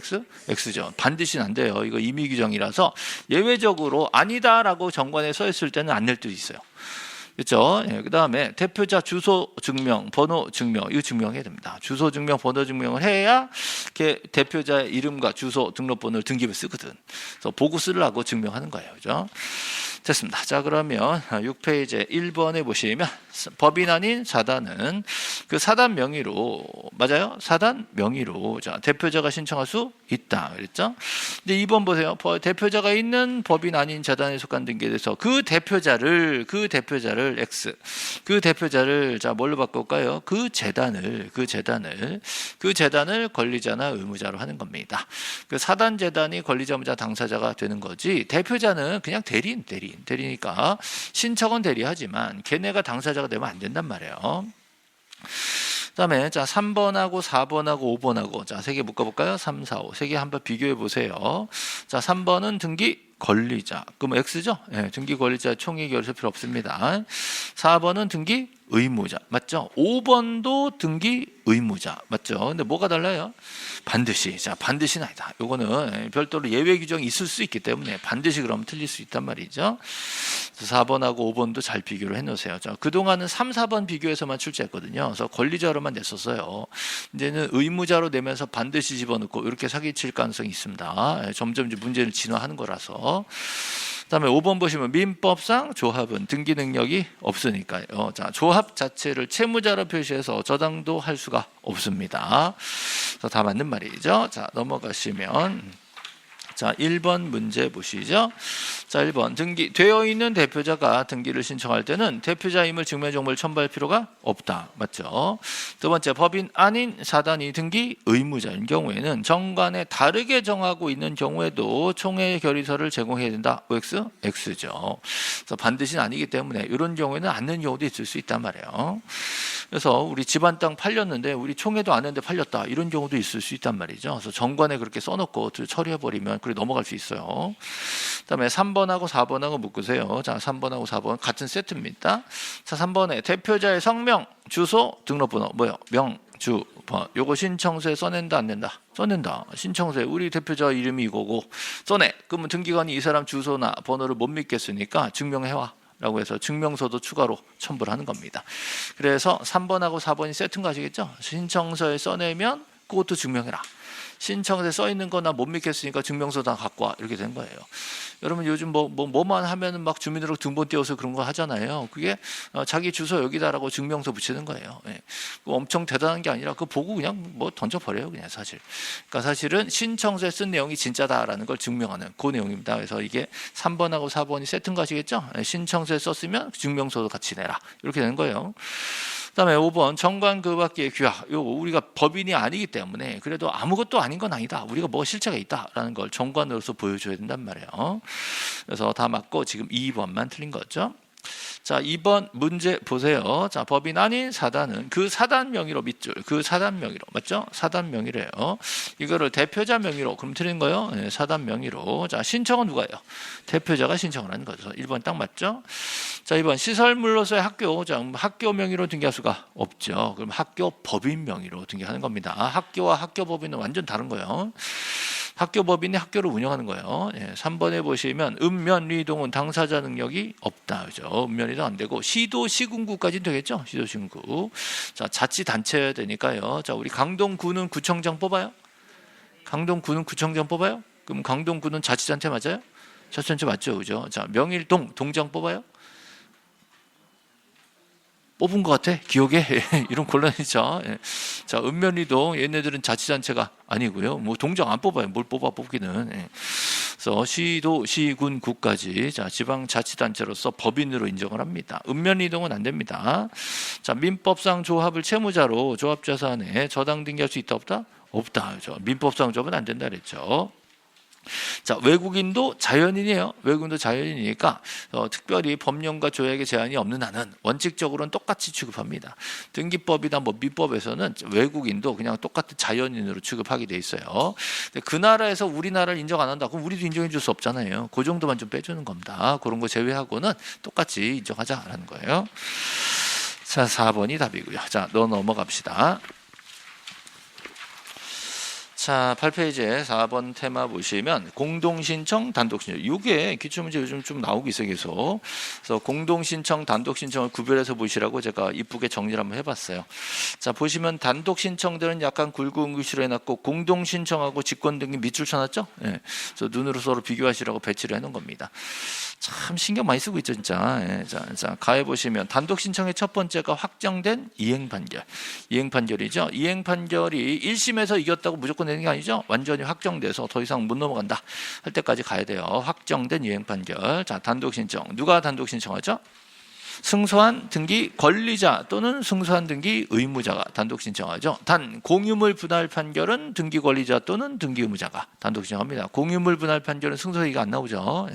X죠. 반드시는 안 돼요. 이거 임의 규정이라서 예외적으로 아니다라고 정관에 써 있을 때는 안 낼 때도 있어요. 그렇죠? 예, 그다음에 대표자 주소 증명, 번호 증명 이거 증명해야 됩니다. 주소 증명, 번호 증명을 해야 이렇게 대표자의 이름과 주소, 등록번호를 등기부에 쓰거든. 그래서 보고 쓰려고 증명하는 거예요. 그죠? 됐습니다. 자, 그러면 6페이지 1번에 보시면 법인 아닌 사단은 그 사단 명의로 맞아요? 사단 명의로 자, 대표자가 신청할 수 있다. 그랬죠? 근데 2번 보세요. 대표자가 있는 법인 아닌 재단에 속한 등기에 대해서 그 대표자를 X 그 대표자를 자, 뭘로 바꿀까요? 그 재단을 권리자나 의무자로 하는 겁니다. 그 사단 재단이 권리자, 의무자, 당사자가 되는 거지. 대표자는 그냥 대리니까 신청은 대리하지만 걔네가 당사자가 되면 안 된단 말이에요. 그다음에 자, 3번하고 4번하고 5번하고 자, 세 개 묶어 볼까요? 3, 4, 5. 세 개 한번 비교해 보세요. 자, 3번은 등기 권리자. 그럼 X죠? 예, 등기 권리자 총액이 열실 필요 없습니다. 4번은 등기 의무자. 맞죠? 5번도 등기 의무자. 맞죠? 근데 뭐가 달라요? 반드시. 자, 반드시는 아니다. 요거는 별도로 예외 규정이 있을 수 있기 때문에 반드시 그러면 틀릴 수 있단 말이죠. 4번하고 5번도 잘 비교를 해 놓으세요. 자, 그동안은 3, 4번 비교해서만 출제했거든요. 그래서 권리자로만 냈었어요. 이제는 의무자로 내면서 반드시 집어넣고 이렇게 사기칠 가능성이 있습니다. 점점 이제 문제를 진화하는 거라서. 그다음에 5번 보시면 민법상 조합은 등기 능력이 없으니까요. 자, 조합 자체를 채무자로 표시해서 저당도 할 수가 없습니다. 그래서 다 맞는 말이죠. 자, 넘어가시면 자, 1번 문제 보시죠. 자, 1번 등기 되어 있는 대표자가 등기를 신청할 때는 대표자임을 증명 정보를 첨부할 필요가 없다. 맞죠? 두 번째, 법인 아닌 사단이 등기 의무자인 경우에는 정관에 다르게 정하고 있는 경우에도 총회 결의서를 제공해야 된다. OX? X죠. 그래서 반드시는 아니기 때문에 이런 경우에는 않는 경우도 있을 수 있단 말이에요. 그래서 우리 집안 땅 팔렸는데 우리 총회도 안 했는데 팔렸다. 이런 경우도 있을 수 있단 말이죠. 그래서 정관에 그렇게 써놓고 처리해버리면 그래 넘어갈 수 있어요. 그다음에 3번하고 4번하고 묶으세요. 자, 3번하고 4번 같은 세트입니다. 자, 3번에 대표자의 성명, 주소, 등록번호 뭐요? 명, 주, 번. 요거 신청서에 써낸다 안 낸다? 써낸다. 신청서에 우리 대표자 이름이 이거고 써내. 그러면 등기관이 이 사람 주소나 번호를 못 믿겠으니까 증명해와. 라고 해서 증명서도 추가로 첨부를 하는 겁니다. 그래서 3번하고 4번이 세트인 거 아시겠죠? 신청서에 써내면 그것도 증명해라. 신청서에 써 있는 거나 못 믿겠으니까 증명서 다 갖고 와. 이렇게 된 거예요. 여러분 요즘 뭐만 하면은 막 주민등록 등본 띄워서 그런 거 하잖아요. 그게 자기 주소 여기다라고 증명서 붙이는 거예요. 예. 엄청 대단한 게 아니라 그거 보고 그냥 뭐 던져버려요. 그냥 사실. 그러니까 사실은 신청서에 쓴 내용이 진짜다라는 걸 증명하는 그 내용입니다. 그래서 이게 3번하고 4번이 세트인 거 아시겠죠? 예. 신청서에 썼으면 증명서도 같이 내라. 이렇게 되는 거예요. 그다음에 5번 정관 그 밖의 규약. 요거 우리가 법인이 아니기 때문에 그래도 아무것도 아닌 건 아니다. 우리가 뭐가 실체가 있다라는 걸 정관으로서 보여줘야 된단 말이에요. 그래서 다 맞고 지금 2번만 틀린 거죠. 자, 2번 문제 보세요. 자, 법인 아닌 사단은 그 사단 명의로 밑줄, 그 사단 명의로, 맞죠? 사단 명의래요. 이거를 대표자 명의로, 그럼 틀린 거요? 네, 사단 명의로. 자, 신청은 누가요? 대표자가 신청을 하는 거죠. 1번 딱 맞죠? 자, 2번 시설물로서의 학교. 자, 학교 명의로 등기할 수가 없죠. 그럼 학교 법인 명의로 등기하는 겁니다. 학교와 학교 법인은 완전 다른 거예요. 학교 법인이 학교를 운영하는 거예요. 예, 3번에 보시면 읍면리동은 당사자 능력이 없다. 그죠? 읍면리동 안 되고 시도 시군구까지는 되겠죠? 시도 시군구. 자, 자치단체여야 되니까요. 자, 우리 강동구는 구청장 뽑아요? 강동구는 구청장 뽑아요? 그럼 강동구는 자치단체 맞아요? 자치단체 맞죠? 그죠? 자, 명일동 동장 뽑아요? 뽑은 것 같아? 기억에? 이런 곤란이죠. 자, 읍면리동 얘네들은 자치단체가 아니고요. 뭐 동장 안 뽑아요. 뭘 뽑기는. 그래서 시도, 시군, 구까지 자, 지방자치단체로서 법인으로 인정을 합니다. 읍면리동은 안 됩니다. 자, 민법상 조합을 채무자로 조합자산에 저당 등기할 수 있다 없다? 없다. 그렇죠? 민법상 조합은 안 된다 그랬죠. 자, 외국인도 자연인이에요. 외국인도 자연인이니까 특별히 법령과 조약의 제한이 없는 한은 원칙적으로는 똑같이 취급합니다. 등기법이나 뭐 민법에서는 외국인도 그냥 똑같은 자연인으로 취급하게 돼 있어요. 근데 그 나라에서 우리나라를 인정 안 한다. 그럼 우리도 인정해 줄 수 없잖아요. 그 정도만 좀 빼주는 겁니다. 그런 거 제외하고는 똑같이 인정하자라는 거예요. 자, 4번이 답이고요. 자, 넘어갑시다. 자, 8페이지에 4번 테마 보시면 공동신청, 단독신청. 이게 기출문제 요즘 좀 나오고 있어요, 계속. 그래서 공동신청, 단독신청을 구별해서 보시라고 제가 이쁘게 정리를 한번 해봤어요. 자, 보시면 단독신청들은 약간 굵은 글씨로 해놨고 공동신청하고 직권등기 밑줄 쳐놨죠? 예. 그래서 눈으로 서로 비교하시라고 배치를 해놓은 겁니다. 참 신경 많이 쓰고 있죠, 진짜. 예. 자, 가해 보시면 단독신청의 첫 번째가 확정된 이행판결. 이행판결이죠. 이행판결이 1심에서 이겼다고 무조건 되는 게 아니죠. 완전히 확정돼서 더 이상 못 넘어간다 할 때까지 가야 돼요. 확정된 이행판결. 자, 단독신청. 누가 단독신청하죠? 승소한 등기 권리자 또는 승소한 등기 의무자가 단독 신청하죠. 단 공유물 분할 판결은 등기 권리자 또는 등기 의무자가 단독 신청합니다. 공유물 분할 판결은 승소 얘기가 안 나오죠.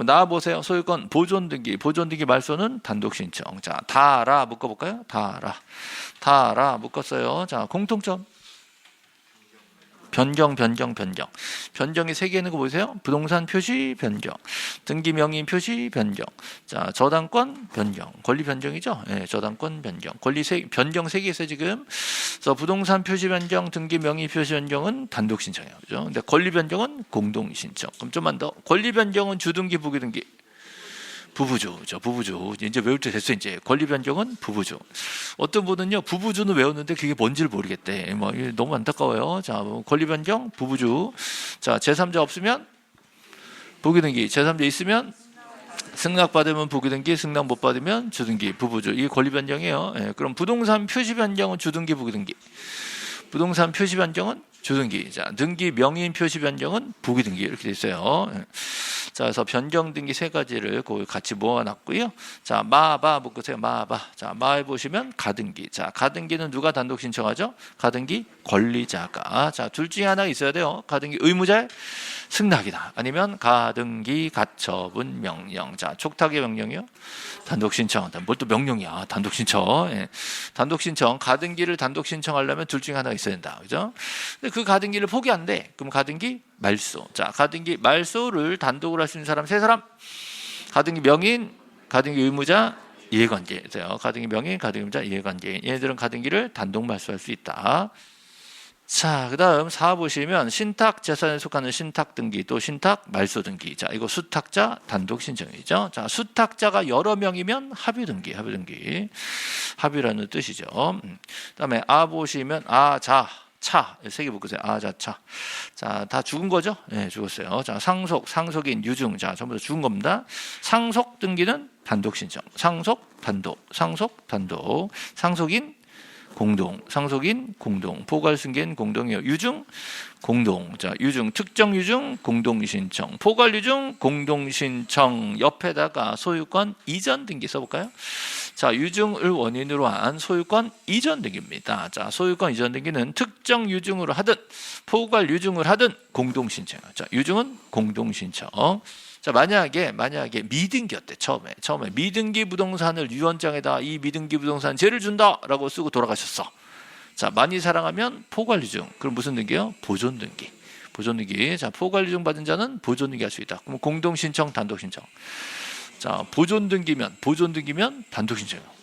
나와 보세요. 소유권 보존 등기 말소는 단독 신청. 자, 다 알아 묶어볼까요? 다 알아 묶었어요. 자, 공통점 변경. 변경이 세 개 있는 거 보세요. 부동산 표시 변경, 등기 명의 표시 변경, 자 저당권 변경, 권리 변경이죠. 예, 저당권 변경, 변경 세 개 있어요 지금. 그래서 부동산 표시 변경, 등기 명의 표시 변경은 단독 신청이에요, 그죠? 근데 권리 변경은 공동 신청. 그럼 좀만 더. 권리 변경은 주등기, 부기등기. 부부주죠. 부부주. 이제 외울 때 됐어. 이제 권리 변경은 부부주. 어떤 분은요 부부주는 외웠는데 그게 뭔지를 모르겠대. 뭐 너무 안타까워요. 자, 권리 변경 부부주. 자, 제3자 없으면 부기등기. 제3자 있으면 승낙 받으면 부기등기, 승낙 못 받으면 주등기, 부부주. 이게 권리 변경이에요. 예, 그럼 부동산 표시 변경은 주등기, 부기등기. 부동산 표시 변경은 주등기. 자, 등기 명의인 표시 변경은 부기등기 이렇게 돼 있어요. 예. 자, 그래서 변경 등기 세 가지를 같이 모아놨고요. 자, 마바 묶으세요. 마바. 자, 마에 보시면 가등기. 자, 가등기는 누가 단독 신청하죠? 가등기 권리자가. 자, 둘 중에 하나 있어야 돼요. 가등기 의무자의 승낙이다. 아니면 가등기 가처분 명령. 자, 촉탁의 명령이요. 단독 신청. 뭘 또 명령이야. 단독 신청. 예. 단독 신청. 가등기를 단독 신청하려면 둘 중에 하나 있어야 된다. 그죠? 근데 그 가등기를 포기한대. 그럼 가등기 말소. 자, 가등기 말소를 단독으로 할 수 있는 사람 세 사람. 가등기 명인, 가등기 의무자, 이해관계세요. 가등기 명인, 가등기 의무자, 이해관계. 얘네들은 가등기를 단독 말소할 수 있다. 자, 그 다음 4 보시면 신탁 재산에 속하는 신탁 등기 또 신탁 말소 등기. 자, 이거 수탁자 단독 신청이죠. 자, 수탁자가 여러 명이면 합의 등기. 합의라는 뜻이죠. 그다음에 아 보시면 차, 세 개 묶으세요. 차. 자, 다 죽은 거죠? 네, 죽었어요. 자, 상속인, 유증. 자, 전부 다 죽은 겁니다. 상속 등기는 단독 신청. 상속, 단독. 상속인, 공동. 포괄 승계인 공동이요. 유증, 공동. 자, 유증, 특정 유증, 공동 신청. 포괄 유증, 공동 신청. 옆에다가 소유권 이전 등기 써볼까요? 자, 유증을 원인으로 한 소유권 이전 등기입니다. 자, 소유권 이전 등기는 특정 유증으로 하든 포괄 유증을 하든 공동 신청. 자, 유증은 공동 신청. 자, 만약에 미등기였대. 처음에 미등기 부동산을 유언장에다 이 미등기 부동산 죄를 준다라고 쓰고 돌아가셨어. 자, 많이 사랑하면 포괄 유증. 그럼 무슨 등기요? 보존 등기. 자, 포괄 유증 받은 자는 보존 등기 할 수 있다. 그럼 공동 신청, 단독 신청. 자, 보존 등기면 단독 신청이에요.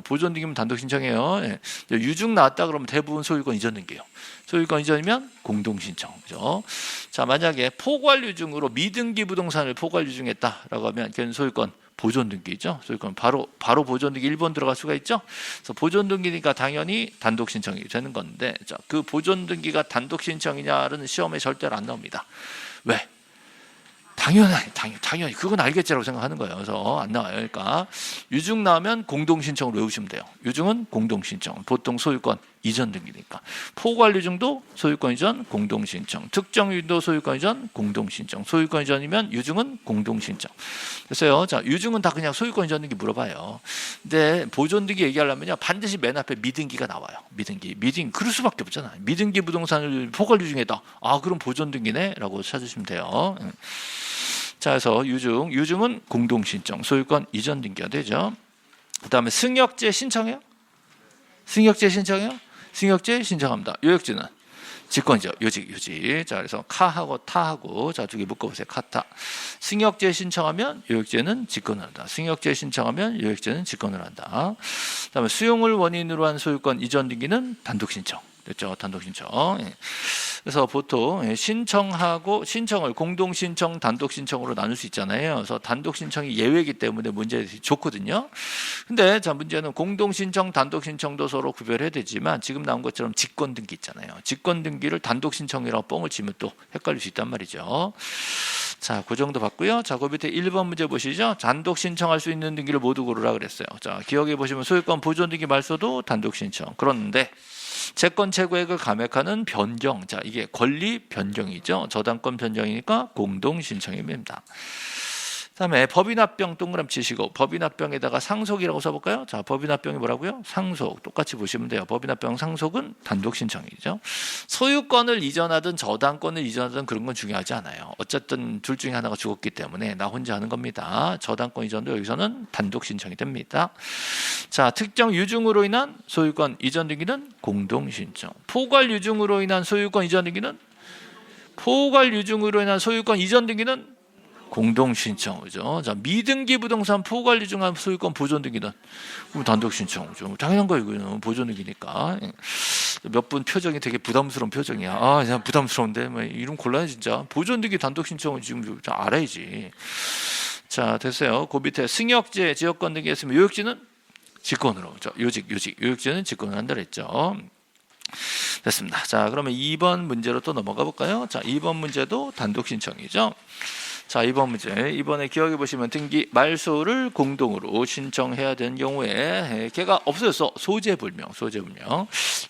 보존 등기면 단독 신청이에요. 예. 유증 나왔다 그러면 대부분 소유권 이전 등기예요. 소유권 이전이면 공동 신청. 그죠? 자, 만약에 포괄 유증으로 미등기 부동산을 포괄 유증했다라고 하면 걔는 소유권 보존 등기죠. 소유권 바로 보존 등기 1번 들어갈 수가 있죠. 그래서 보존 등기니까 당연히 단독 신청이 되는 건데, 자, 그 보존 등기가 단독 신청이냐는 시험에 절대로 안 나옵니다. 왜? 당연히 그건 알겠지라고 생각하는 거예요. 그래서 안 나와요. 그러니까 유증 나오면 공동 신청으로 외우시면 돼요. 유증은 공동 신청. 보통 소유권 이전 등기니까. 포괄 유증도 소유권 이전 공동 신청. 특정 유도 소유권 이전 공동 신청. 소유권 이전이면 유증은 공동 신청. 그래서요. 자, 유증은 다 그냥 소유권 이전 등기 물어봐요. 근데 보존 등기 얘기하려면요. 반드시 맨 앞에 미등기가 나와요. 미등기 그럴 수밖에 없잖아요. 미등기 부동산을 포괄 유증했다. 아, 그럼 보존 등기네라고 찾으시면 돼요. 자, 그래서 유증은 공동 신청, 소유권 이전 등기가 되죠. 그다음에 승역제 신청해요? 승역제 신청합니다. 요역제는 직권이죠. 요직. 자, 그래서 카하고 타하고 자, 두 개 묶어보세요. 카타. 승역제 신청하면 요역제는 직권을 한다. 승역제 신청하면 요역제는 직권을 한다. 그다음에 수용을 원인으로 한 소유권 이전 등기는 단독 신청. 됐죠? 단독 신청. 예. 그래서 보통 신청을 공동 신청, 단독 신청으로 나눌 수 있잖아요. 그래서 단독 신청이 예외이기 때문에 문제들이 좋거든요. 근데 자, 문제는 공동 신청, 단독 신청도 서로 구별해야 되지만 지금 나온 것처럼 직권 등기 있잖아요. 직권 등기를 단독 신청이라고 뻥을 치면 또 헷갈릴 수 있단 말이죠. 자, 그 정도 봤고요. 자, 그 밑에 1번 문제 보시죠. 단독 신청할 수 있는 등기를 모두 고르라 그랬어요. 자, 기억해 보시면 소유권 보존 등기 말소도 단독 신청. 그런데 채권 최고액을 감액하는 변경, 자, 이게 권리 변경이죠. 저당권 변경이니까 공동 신청입니다. 그다음에 법인합병 동그라미 치시고 법인합병에다가 상속이라고 써볼까요? 자, 법인합병이 뭐라고요? 상속. 똑같이 보시면 돼요. 법인합병 상속은 단독 신청이죠. 소유권을 이전하든 저당권을 이전하든 그런 건 중요하지 않아요. 어쨌든 둘 중에 하나가 죽었기 때문에 나 혼자 하는 겁니다. 저당권 이전도 여기서는 단독 신청이 됩니다. 자, 특정 유증으로 인한 소유권 이전 등기는 공동 신청. 포괄 유증으로 인한 소유권 이전 등기는 포괄 유증으로 인한 소유권 이전 등기는 공동 신청이죠. 자, 미등기 부동산 포괄 유증한 소유권 보존 등기는 단독 신청이죠. 당연한 거예요. 이거는 보존 등기니까. 몇 분 표정이 되게 부담스러운 표정이야. 아, 그냥 부담스러운데 뭐 이름 곤란해 진짜. 보존 등기 단독 신청은 지금 좀 알아야지. 자, 됐어요. 그 밑에 승역제 지역권 등기 했으면 요역지는 직권으로. 요역지는 직권을 한다 그랬죠. 됐습니다. 자, 그러면 2번 문제로 또 넘어가 볼까요? 자, 2번 문제도 단독 신청이죠. 자, 2번 문제. 이번에 기억해 보시면 등기 말소를 공동으로 신청해야 되는 경우에 걔가 없어졌어. 소재불명.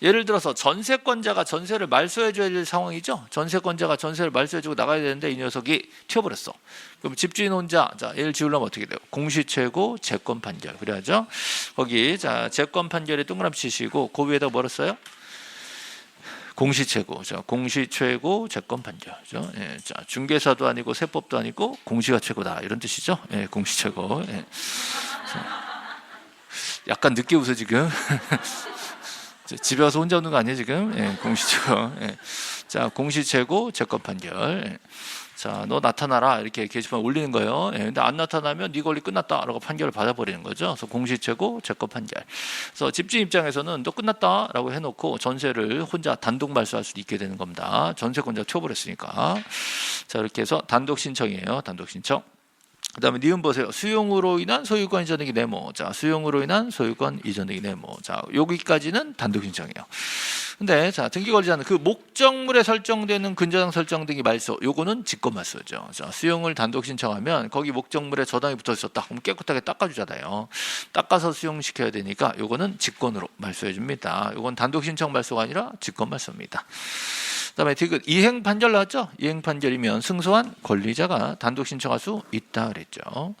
예를 들어서 전세권자가 전세를 말소해 줘야 될 상황이죠. 전세권자가 전세를 말소해 주고 나가야 되는데 이 녀석이 튀어버렸어. 그럼 집주인 혼자 자, 얘를 지우려면 어떻게 돼요? 공시최고 재권 판결. 그래야죠. 거기 자, 재권 판결에 동그라미 치시고 그 위에다 뭐를 써요? 공시최고, 공시최고 재권 판결이죠. 예, 자, 중개사도 아니고 세법도 아니고 공시가 최고다 이런 뜻이죠. 예, 공시최고. 예. 약간 늦게 웃어 지금. 집에 와서 혼자 웃는 거 아니에요 지금? 예, 공시최고. 예. 자, 공시최고 재권 판결. 예. 자, 너 나타나라 이렇게 게시판 올리는 거예요. 예, 근데 안 나타나면 네 권리 끝났다라고 판결을 받아버리는 거죠. 그래서 공시최고 재권 판결. 그래서 집주인 입장에서는 너 끝났다라고 해놓고 전세를 혼자 단독 말소할 수도 있게 되는 겁니다. 전세권자 튀어버렸으니까. 자, 이렇게 해서 단독 신청이에요. 단독 신청. 그다음에 니은 보세요. 수용으로 인한 소유권 이전 등기 네모. 자, 수용으로 인한 소유권 이전 등기 네모. 자, 여기까지는 단독 신청이에요. 근데 자, 등기 걸리지 않는 그 목적물에 설정되는 근저당 설정 등기 말소. 요거는 직권 말소죠. 자, 수용을 단독 신청하면 거기 목적물에 저당이 붙어 있었다. 그럼 깨끗하게 닦아주잖아요. 닦아서 수용시켜야 되니까 요거는 직권으로 말소해 줍니다. 요건 단독 신청 말소가 아니라 직권 말소입니다. 그다음에 디귿 이행 판결 나왔죠? 이행 판결이면 승소한 권리자가 단독 신청할 수 있다 그랬죠.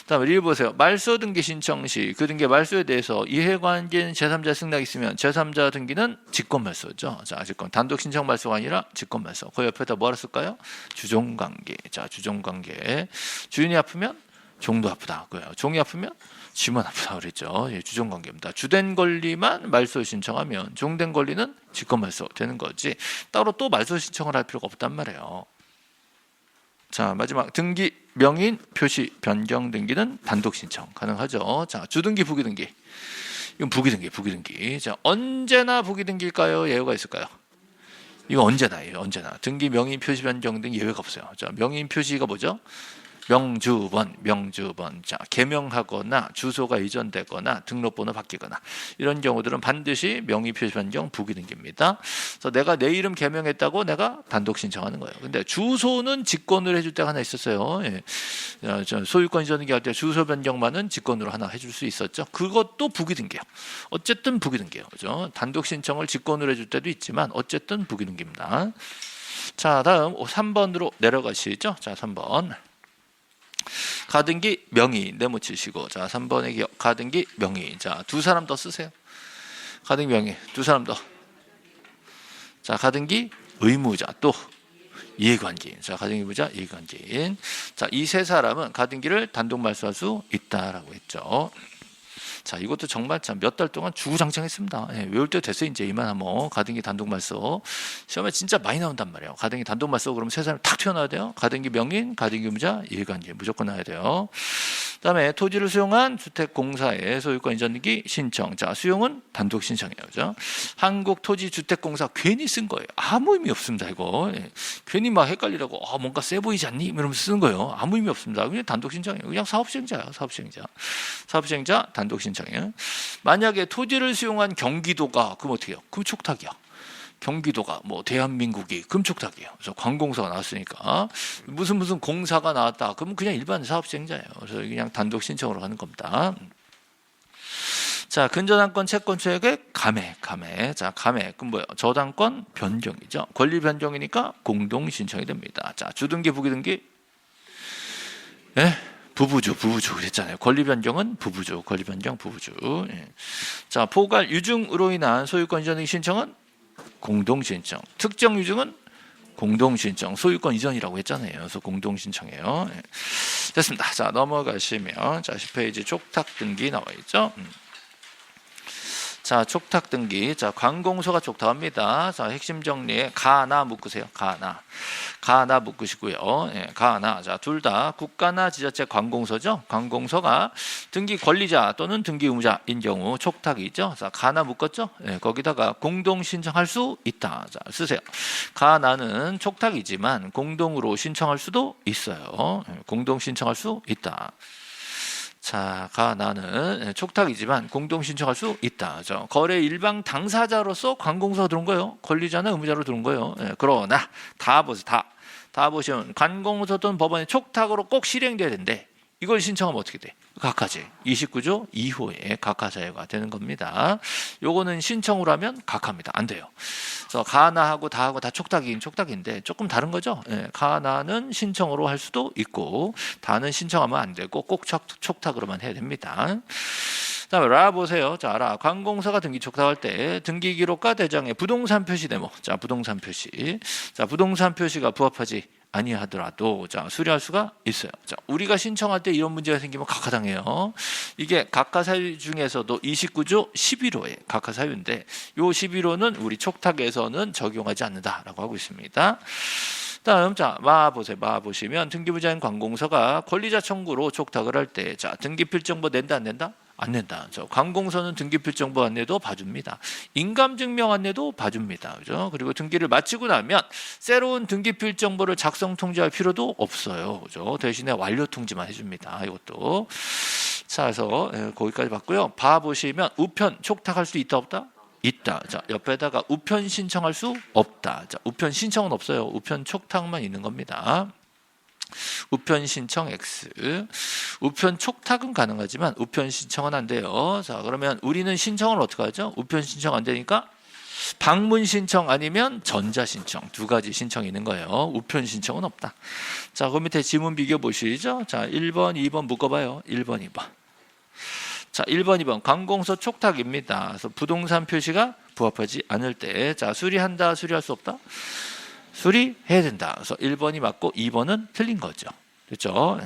그다음에 리을 보세요. 말소 등기 신청 시 그 등기 말소에 대해서 이해관계인 제3자 승낙이 있으면 제3자 등기는 직권 말소죠. 자, 직권 단독 신청 말소가 아니라 직권 말소. 그 옆에다 뭐라 쓸까요? 주종관계. 자, 주종관계. 주인이 아프면 종도 아프다. 그래요. 종이 아프면 쥐만 아프다 그랬죠. 예, 주종관계입니다. 주된 권리만 말소 신청하면 종된 권리는 직권 말소 되는 거지. 따로 또 말소 신청을 할 필요가 없단 말이에요. 자, 마지막 등기 명인 표시 변경 등기는 단독 신청 가능하죠. 자, 주등기 부기등기. 이건 부기등기. 자, 언제나 부기등기일까요? 예외가 있을까요? 이거 언제나예요. 언제나. 등기 명인 표시 변경 등 예외가 없어요. 자, 명인 표시가 뭐죠? 명주번. 자, 개명하거나 주소가 이전되거나 등록번호 바뀌거나 이런 경우들은 반드시 명의 표시 변경 부기등기입니다. 그래서 내가 내 이름 개명했다고 내가 단독 신청하는 거예요. 근데 주소는 직권으로 해줄 때가 하나 있었어요. 예. 소유권 이전 등기할 때 주소 변경만은 직권으로 하나 해줄 수 있었죠. 그것도 부기등기예요. 어쨌든 부기등기예요. 그죠? 단독 신청을 직권으로 해줄 때도 있지만 어쨌든 부기등기입니다. 자, 다음 3번으로 내려가시죠. 자, 3번. 가등기 명의 네모 치시고 자 3번의 기억 가등기 명의 자 두 사람 더 쓰세요. 가등기 명의 두 사람 더. 자 가등기 의무자 또 이해관계인 자 가등기 의무자 이해관계인 자 이 세 사람은 가등기를 단독 말소할 수 있다라고 했죠. 자, 이것도 정말 참 몇 달 동안 주구장창했습니다. 예, 외울 때 됐어요. 이제 이만하면 가등기 단독 말소 시험에 진짜 많이 나온단 말이에요. 가등기 단독 말소 그러면 세 사람이 탁 튀어나와야 돼요. 가등기 명인, 가등기 의무자, 이해관계 무조건 나와야 돼요. 그다음에 토지를 수용한 주택공사의 소유권 이전 등기 신청. 자, 수용은 단독 신청이에요. 그죠? 한국토지주택공사 괜히 쓴 거예요. 아무 의미 없습니다. 이거 예. 괜히 막 헷갈리라고 뭔가 세 보이지 않니? 이러면서 쓰는 거예요. 아무 의미 없습니다. 그냥 단독 신청이에요. 그냥 사업시행자예요. 사업시행자 단독 신청. 만약에 토지를 수용한 경기도가 그럼 어떻게 해요? 그럼 촉탁이야. 경기도가 뭐 대한민국이 금촉탁이에요. 그래서 관공서가 나왔으니까 무슨 공사가 나왔다. 그러면 그냥 일반 사업시행자예요. 그래서 그냥 단독 신청으로 하는 겁니다. 자, 근저당권 채권 취득의 감해. 자, 감해. 그럼 뭐예요? 저당권 변경이죠. 권리 변경이니까 공동 신청이 됩니다. 자, 주등기 부기등기. 예? 부부주 그랬잖아요. 권리 변경은 부부주. 예. 자, 포괄 유증으로 인한 소유권 이전 등기 신청은 공동 신청. 특정 유증은 공동 신청. 소유권 이전이라고 했잖아요. 그래서 공동 신청이에요. 예. 됐습니다. 자, 넘어가시면 자, 10페이지 촉탁 등기 나와 있죠. 자, 촉탁 등기. 자, 관공서가 촉탁합니다. 자, 핵심 정리에 가나 묶으세요. 가나 묶으시고요. 예, 가나. 자, 둘 다 국가나 지자체 관공서죠. 관공서가 등기 권리자 또는 등기 의무자인 경우 촉탁이죠. 자, 가나 묶었죠. 예, 거기다가 공동 신청할 수 있다. 자, 쓰세요. 가나는 촉탁이지만 공동으로 신청할 수도 있어요. 예, 공동 신청할 수 있다. 자, 가나는 촉탁이지만 공동 신청할 수 있다. 거래 일방 당사자로서 관공서가 들어온 거예요. 권리자나 의무자로 들어온 거예요. 예, 그러나 다 보세요. 다 보시면 관공서 또는 법원의 촉탁으로 꼭 실행돼야 되는데 이걸 신청하면 어떻게 돼? 각하제 29조 이후에 각하사유가 되는 겁니다. 요거는 신청으로 하면 각하입니다. 안 돼요. 그래서 가나하고 다하고 다 촉탁이긴 촉탁인데 조금 다른 거죠. 예, 가나는 신청으로 할 수도 있고 다는 신청하면 안 되고 꼭 촉탁으로만 해야 됩니다. 그다음에 라 보세요. 자, 라 관공서가 등기 촉탁할 때 등기 기록과 대장에 부동산 표시 데모. 자, 부동산 표시. 자, 부동산 표시가 부합하지 아니하더라도 자, 수리할 수가 있어요. 자, 우리가 신청할 때 이런 문제가 생기면 각하당해요. 이게 각하사유 중에서도 29조 11호에 각하사유인데 요 11호는 우리 촉탁에서는 적용하지 않는다라고 하고 있습니다. 다음 자, 마 보세요. 마 보시면 등기부자인 관공서가 권리자 청구로 촉탁을 할 때 자, 등기필정보 낸다 안 낸다? 안 낸다. 관공서는 등기필정보 안내도 봐줍니다. 인감증명 안내도 봐줍니다. 그죠? 그리고 등기를 마치고 나면 새로운 등기필정보를 작성 통지할 필요도 없어요. 그죠? 대신에 완료 통지만 해줍니다. 이것도. 자, 그래서 거기까지 봤고요. 봐 보시면 우편 촉탁할 수 있다 없다? 있다. 자, 옆에다가 우편 신청할 수 없다. 자, 우편 신청은 없어요. 우편 촉탁만 있는 겁니다. 우편 신청 X. 우편 촉탁은 가능하지만 우편 신청은 안 돼요. 자, 그러면 우리는 신청을 어떻게 하죠? 우편 신청 안 되니까 방문 신청 아니면 전자 신청 두 가지 신청이 있는 거예요. 우편 신청은 없다. 자, 그 밑에 지문 비교 보시죠. 자, 1번, 2번 묶어봐요. 1번, 2번. 자, 1번, 2번 관공서 촉탁입니다. 그래서 부동산 표시가 부합하지 않을 때 자, 수리한다, 수리할 수 없다? 수리해야 된다. 그래서 1번이 맞고 2번은 틀린 거죠. 됐죠?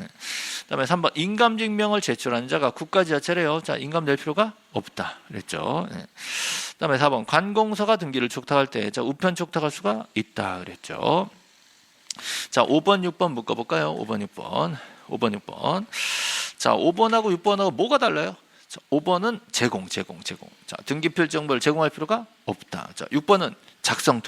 그다음에 3번 인감증명을 제출하는 자가 국가 지자체래요. 자, 인감 낼 필요가 없다. 그랬죠? 그다음에 4번 관공서가 등기를 촉탁할 때 자, 우편 촉탁할 수가 있다. 그랬죠? 자, 5번, 6번 묶어볼까요? 5번, 6번. 5번, 6번. 자, 5번하고 6번하고 뭐가 달라요? 자, 5번은 제공. 자, 등기필 정보를 제공할 필요가 없다. 자, 6번은 작성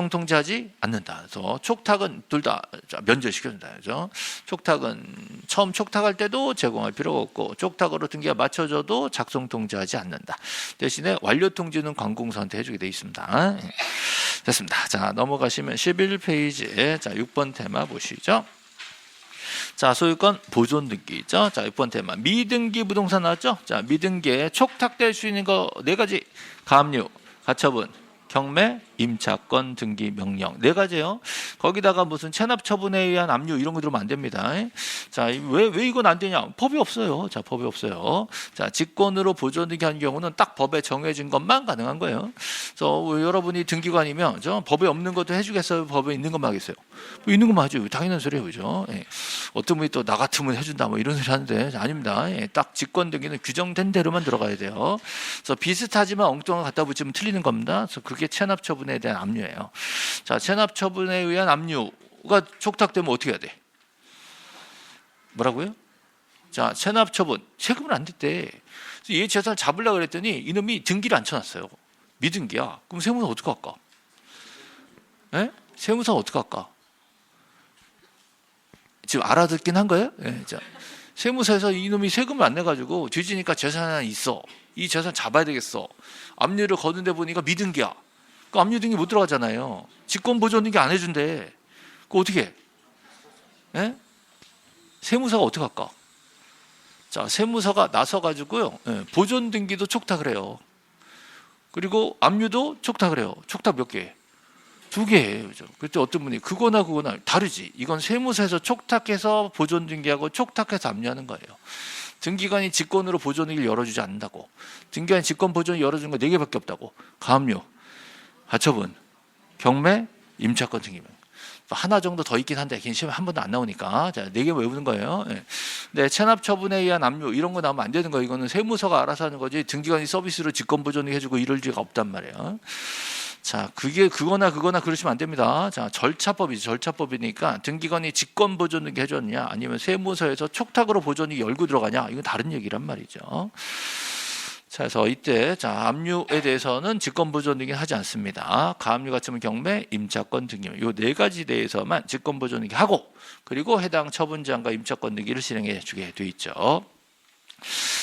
통지하지 않는다. 그래서 촉탁은 둘 다 면제시켜준다. 그죠? 촉탁은 처음 촉탁할 때도 제공할 필요가 없고 촉탁으로 등기가 맞춰져도 작성 통지하지 않는다. 대신에 완료 통지는 관공서한테 해주게 돼 있습니다. 됐습니다. 자, 넘어가시면 11페이지에 자, 6번 테마 보시죠. 자, 소유권 보존 등기 있죠. 자, 6번 테마 미등기 부동산 나왔죠. 자, 미등기에 촉탁될 수 있는 거 네 가지. 가압류, 가처분, 경매, 임차권 등기 명령 네 가지예요. 거기다가 무슨 체납 처분에 의한 압류 이런 거 들으면 안 됩니다. 자, 왜 이건 안 되냐? 법이 없어요. 자, 법이 없어요. 자, 직권으로 보존 등기하는 경우는 딱 법에 정해진 것만 가능한 거예요. 그래서 여러분이 등기관이면 저 법에 없는 것도 해주겠어요? 법에 있는 것만 하겠어요? 뭐 있는 것만 하죠. 당연한 소리예요, 그죠? 예. 어떤 분이 또 나 같으면 해준다 뭐 이런 소리 하는데 자, 아닙니다. 예. 딱 직권 등기는 규정된 대로만 들어가야 돼요. 그래서 비슷하지만 엉뚱한 거 갖다 붙이면 틀리는 겁니다. 그래서 그게 체납 처분에 대한 압류예요. 자, 체납 처분에 의한 압류가 촉탁되면 어떻게 해야 돼? 뭐라고요? 자, 체납 처분 세금을 안 냈대. 얘 재산을 잡으려고 그랬더니 이놈이 등기를 안 쳐놨어요. 미등기야. 그럼 세무사 어떻게 할까? 예? 세무사 어떻게 할까? 지금 알아듣긴 한 거예요? 예, 자, 세무사에서 이놈이 세금을 안 내가지고 뒤지니까 재산이 하나 있어. 이 재산 잡아야 되겠어. 압류를 거둔데 보니까 미등기야. 그 압류 등기 못 들어가잖아요. 직권 보존 등기 안 해준대. 그거 어떻게 해? 예? 세무사가 어떻게 할까? 자, 세무사가 나서가지고요. 예, 보존 등기도 촉탁을 해요. 그리고 압류도 촉탁을 해요. 촉탁 몇 개? 2개예요. 그죠? 그때 어떤 분이 그거나 다르지. 이건 세무사에서 촉탁해서 보존 등기하고 촉탁해서 압류하는 거예요. 등기관이 직권으로 보존 등기를 열어주지 않는다고. 등기관이 직권 보존을 열어주는 거 4개밖에 없다고. 가압류, 가처분, 경매, 임차권 등기명. 하나 정도 더 있긴 한데 시험에 한 번도 안 나오니까 자, 4개 외우는 거예요. 예. 네, 체납 처분에 의한 압류 이런 거 나오면 안 되는 거예요. 이거는 세무서가 알아서 하는 거지 등기관이 서비스로 직권 보존 해주고 이럴 리가 없단 말이에요. 자, 그거나 그러시면 안 됩니다. 자, 절차법이니까 등기관이 직권 보존 등기 해줬냐 아니면 세무서에서 촉탁으로 보존이 열고 들어가냐 이건 다른 얘기란 말이죠. 자, 그래서 이때 자, 압류에 대해서는 직권 보존 등기 하지 않습니다. 가압류 가처분 경매, 임차권 등기 요 4가지 대해서만 직권 보존 등기 하고 그리고 해당 처분장과 임차권 등기를 실행해 주게 돼 있죠.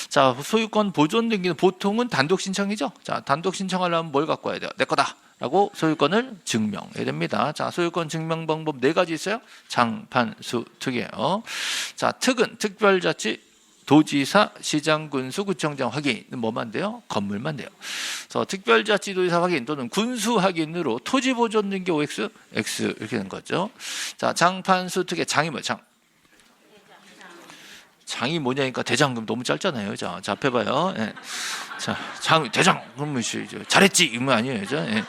자, 소유권 보존 등기는 보통은 단독 신청이죠. 자, 단독 신청하려면 뭘 갖고 와야 돼요? 내 거다. 라고 소유권을 증명해야 됩니다. 자, 소유권 증명 방법 4가지 있어요. 장, 판, 수, 특이에요. 자, 특은 특별자치, 도지사, 시장, 군수, 구청장 확인은 뭐만 돼요? 건물만 돼요. 그래서 특별자치, 도지사 확인 또는 군수 확인으로 토지 보존 등기 OX, X 이렇게 되는 거죠. 자, 장, 판, 수, 특이 장이 뭐예요? 장이 뭐냐니까 대장금 너무 짧잖아요. 자, 해봐요. 예. 자, 대장 그러면 잘했지 이거 아니에요. 예.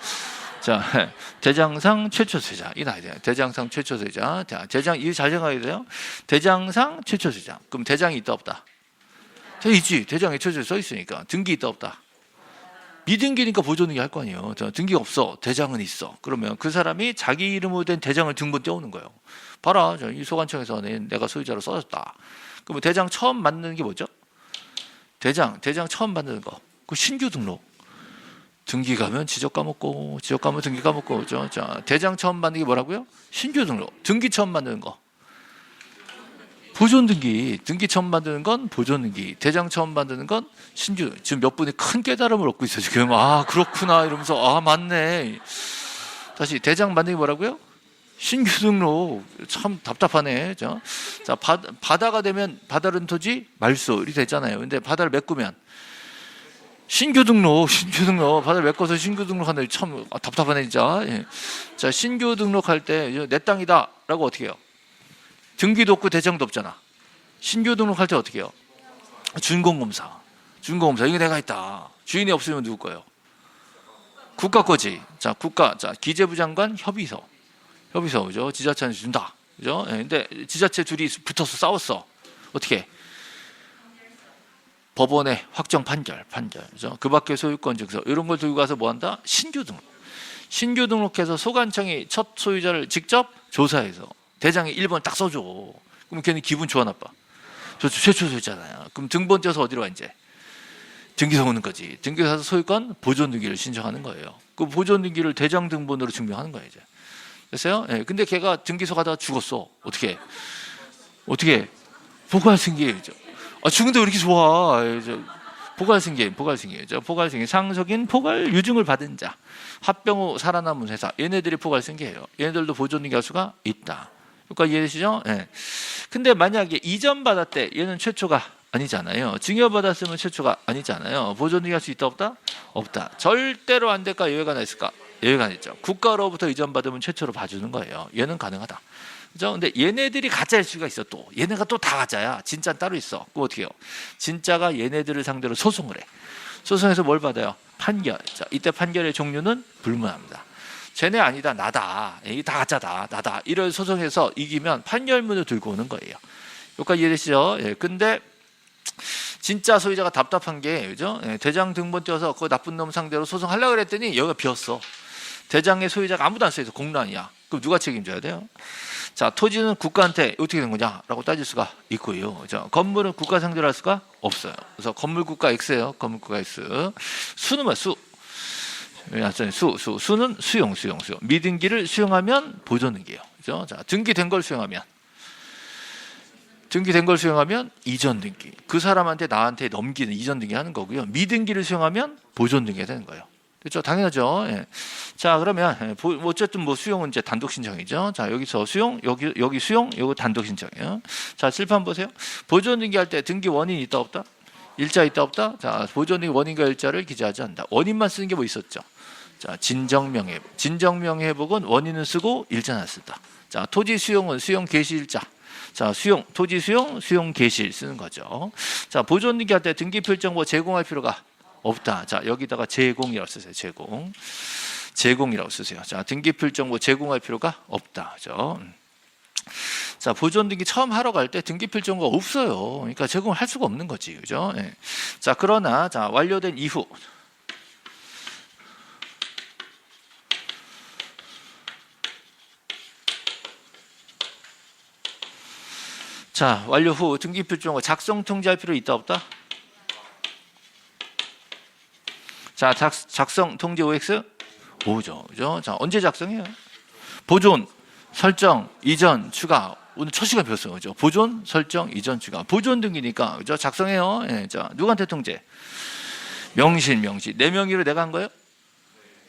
자, 대장상 최초 세자 이 나야 돼요. 대장상 최초 세자. 자, 대장 이거 잘 생각해야 돼요. 대장상 최초 세자. 그럼 대장이 있다 없다? 있지. 대장에 최초에 써 있으니까 등기 있다 없다? 미등기니까 보존등기 할 거 아니에요. 등기가 없어. 대장은 있어. 그러면 그 사람이 자기 이름으로 된 대장을 등본 떼오는 거예요. 봐라, 이 소관청에서 내가 소유자로 써줬다. 그럼 대장 처음 만드는 게 뭐죠? 대장 처음 만드는 거. 그 신규 등록. 등기 가면 지적 까먹고, 지적 가면 등기 까먹고, 그죠? 자, 대장 처음 만드는 게 뭐라고요? 신규 등록. 등기 처음 만드는 거. 보존 등기. 등기 처음 만드는 건 보존 등기. 대장 처음 만드는 건 신규. 지금 몇 분이 큰 깨달음을 얻고 있어요. 지금 아 그렇구나 이러면서 아 맞네. 다시 대장 만드는 게 뭐라고요? 신규 등록. 참 답답하네. 자, 바다가 되면 바다른 토지 말소 이렇게 됐잖아요. 근데 바다를 메꾸면 신규 등록. 바다를 메꿔서 신규 등록하는데 참 답답하네 진짜. 예. 자, 신규 등록할 때 내 땅이다라고 어떻게 해요? 등기도 없고 대장도 없잖아. 신규 등록할 때 어떻게 해요? 준공검사. 이게 내가 있다. 주인이 없으면 누구 거예요? 국가 거지. 자, 기재부 장관 협의서, 그죠? 지자체한테 준다. 그죠? 예, 근데 지자체 둘이 붙어서 싸웠어. 어떻게? 법원에 확정 판결. 그죠? 그 밖에 소유권 증서. 이런 걸 들고 가서 뭐 한다? 신규 등록해서 소관청이 첫 소유자를 직접 조사해서 대장에 1번 딱 써줘. 그럼 걔는 기분 좋아 나빠? 최초 소유자잖아요. 그럼 등본 떼서 어디로 가 이제? 등기소 오는 거지. 등기소 가서 소유권 보존 등기를 신청하는 거예요. 그 보존 등기를 대장 등본으로 증명하는 거예요 이제. 됐어요? 예. 근데 걔가 등기소 가다가 죽었어. 어떻게? 포괄 승계죠. 아, 죽은데 왜 이렇게 좋아? 포괄 승계. 상속인 포괄 유증을 받은 자. 합병 후 살아남은 회사. 얘네들이 포괄 승계예요. 얘네들도 보존 등기 할 수가 있다. 그러니까 이해되시죠? 예. 근데 만약에 이전 받았대. 얘는 최초가 아니잖아요. 증여받았으면 최초가 아니잖아요. 보존 등기 할 수 있다 없다? 없다. 절대로 안 될까? 예외가 하나 있을까? 예외가 있죠. 국가로부터 이전 받으면 최초로 봐주는 거예요. 얘는 가능하다. 그죠? 근데 얘네들이 가짜일 수가 있어 또. 얘네가 또 다 가짜야. 진짜는 따로 있어. 그럼 어떻게 해요? 진짜가 얘네들을 상대로 소송을 해. 소송에서 뭘 받아요? 판결. 자, 이때 판결의 종류는 불문합니다. 쟤네 아니다, 나다. 이게 다 가짜다, 나다. 이런 소송에서 이기면 판결문을 들고 오는 거예요. 여기까지 이해되시죠? 예, 근데 진짜 소유자가 답답한 게, 그죠? 예, 대장 등본 떼어서 그 나쁜 놈 상대로 소송하려고 그랬더니 여기가 비었어. 대장의 소유자가 아무도 안 써있어. 공란이야. 그럼 누가 책임져야 돼요? 자, 토지는 국가한테 어떻게 된 거냐라고 따질 수가 있고요. 자, 건물은 국가 상대로 할 수가 없어요. 그래서 건물 국가 X예요. 건물 국가 X. 수는 뭐야? 수는 수용. 미등기를 수용하면 보존 등기예요. 그죠? 자, 등기된 걸 수용하면 이전 등기. 그 사람한테 나한테 넘기는 이전 등기 하는 거고요. 미등기를 수용하면 보존 등기가 되는 거예요. 그렇죠? 당연하죠. 예. 자, 그러면 어쨌든 뭐 수용은 이제 단독 신청이죠. 자, 여기서 수용, 여기 수용, 요거 단독 신청이에요. 자, 실판 보세요. 보존 등기 할 때 등기 원인이 있다 없다? 일자 있다 없다? 자, 보존 등기 원인과 일자를 기재하지 않는다. 원인만 쓰는 게 뭐 있었죠? 자, 진정명예회복. 진정명예회복은 원인은 쓰고 일자는 쓴다. 자, 토지 수용은 수용 개시 일자. 자, 토지 수용 개시 쓰는 거죠. 자, 보존 등기 할 때 등기 필정보 제공할 필요가 없다. 자, 여기다가 제공이라고 쓰세요. 제공. 제공이라고 쓰세요. 자, 등기필정보 제공할 필요가 없다. 그죠? 자, 보존 등기 처음 하러 갈 때 등기필정보가 없어요. 그러니까 제공을 할 수가 없는 거지. 그죠? 예. 자, 그러나 자, 완료된 이후 자, 완료 후 등기필정보 작성 통지할 필요 있다 없다? 자, 작성 통지 OX? 오죠. 그죠? 자, 언제 작성해요? 보존, 설정, 이전, 추가. 오늘 첫 시간 배웠어요. 그죠? 보존, 설정, 이전, 추가. 보존 등기니까. 그죠? 작성해요. 예, 자, 누구한테 통제? 명시. 내 명의로 내가 한 거예요?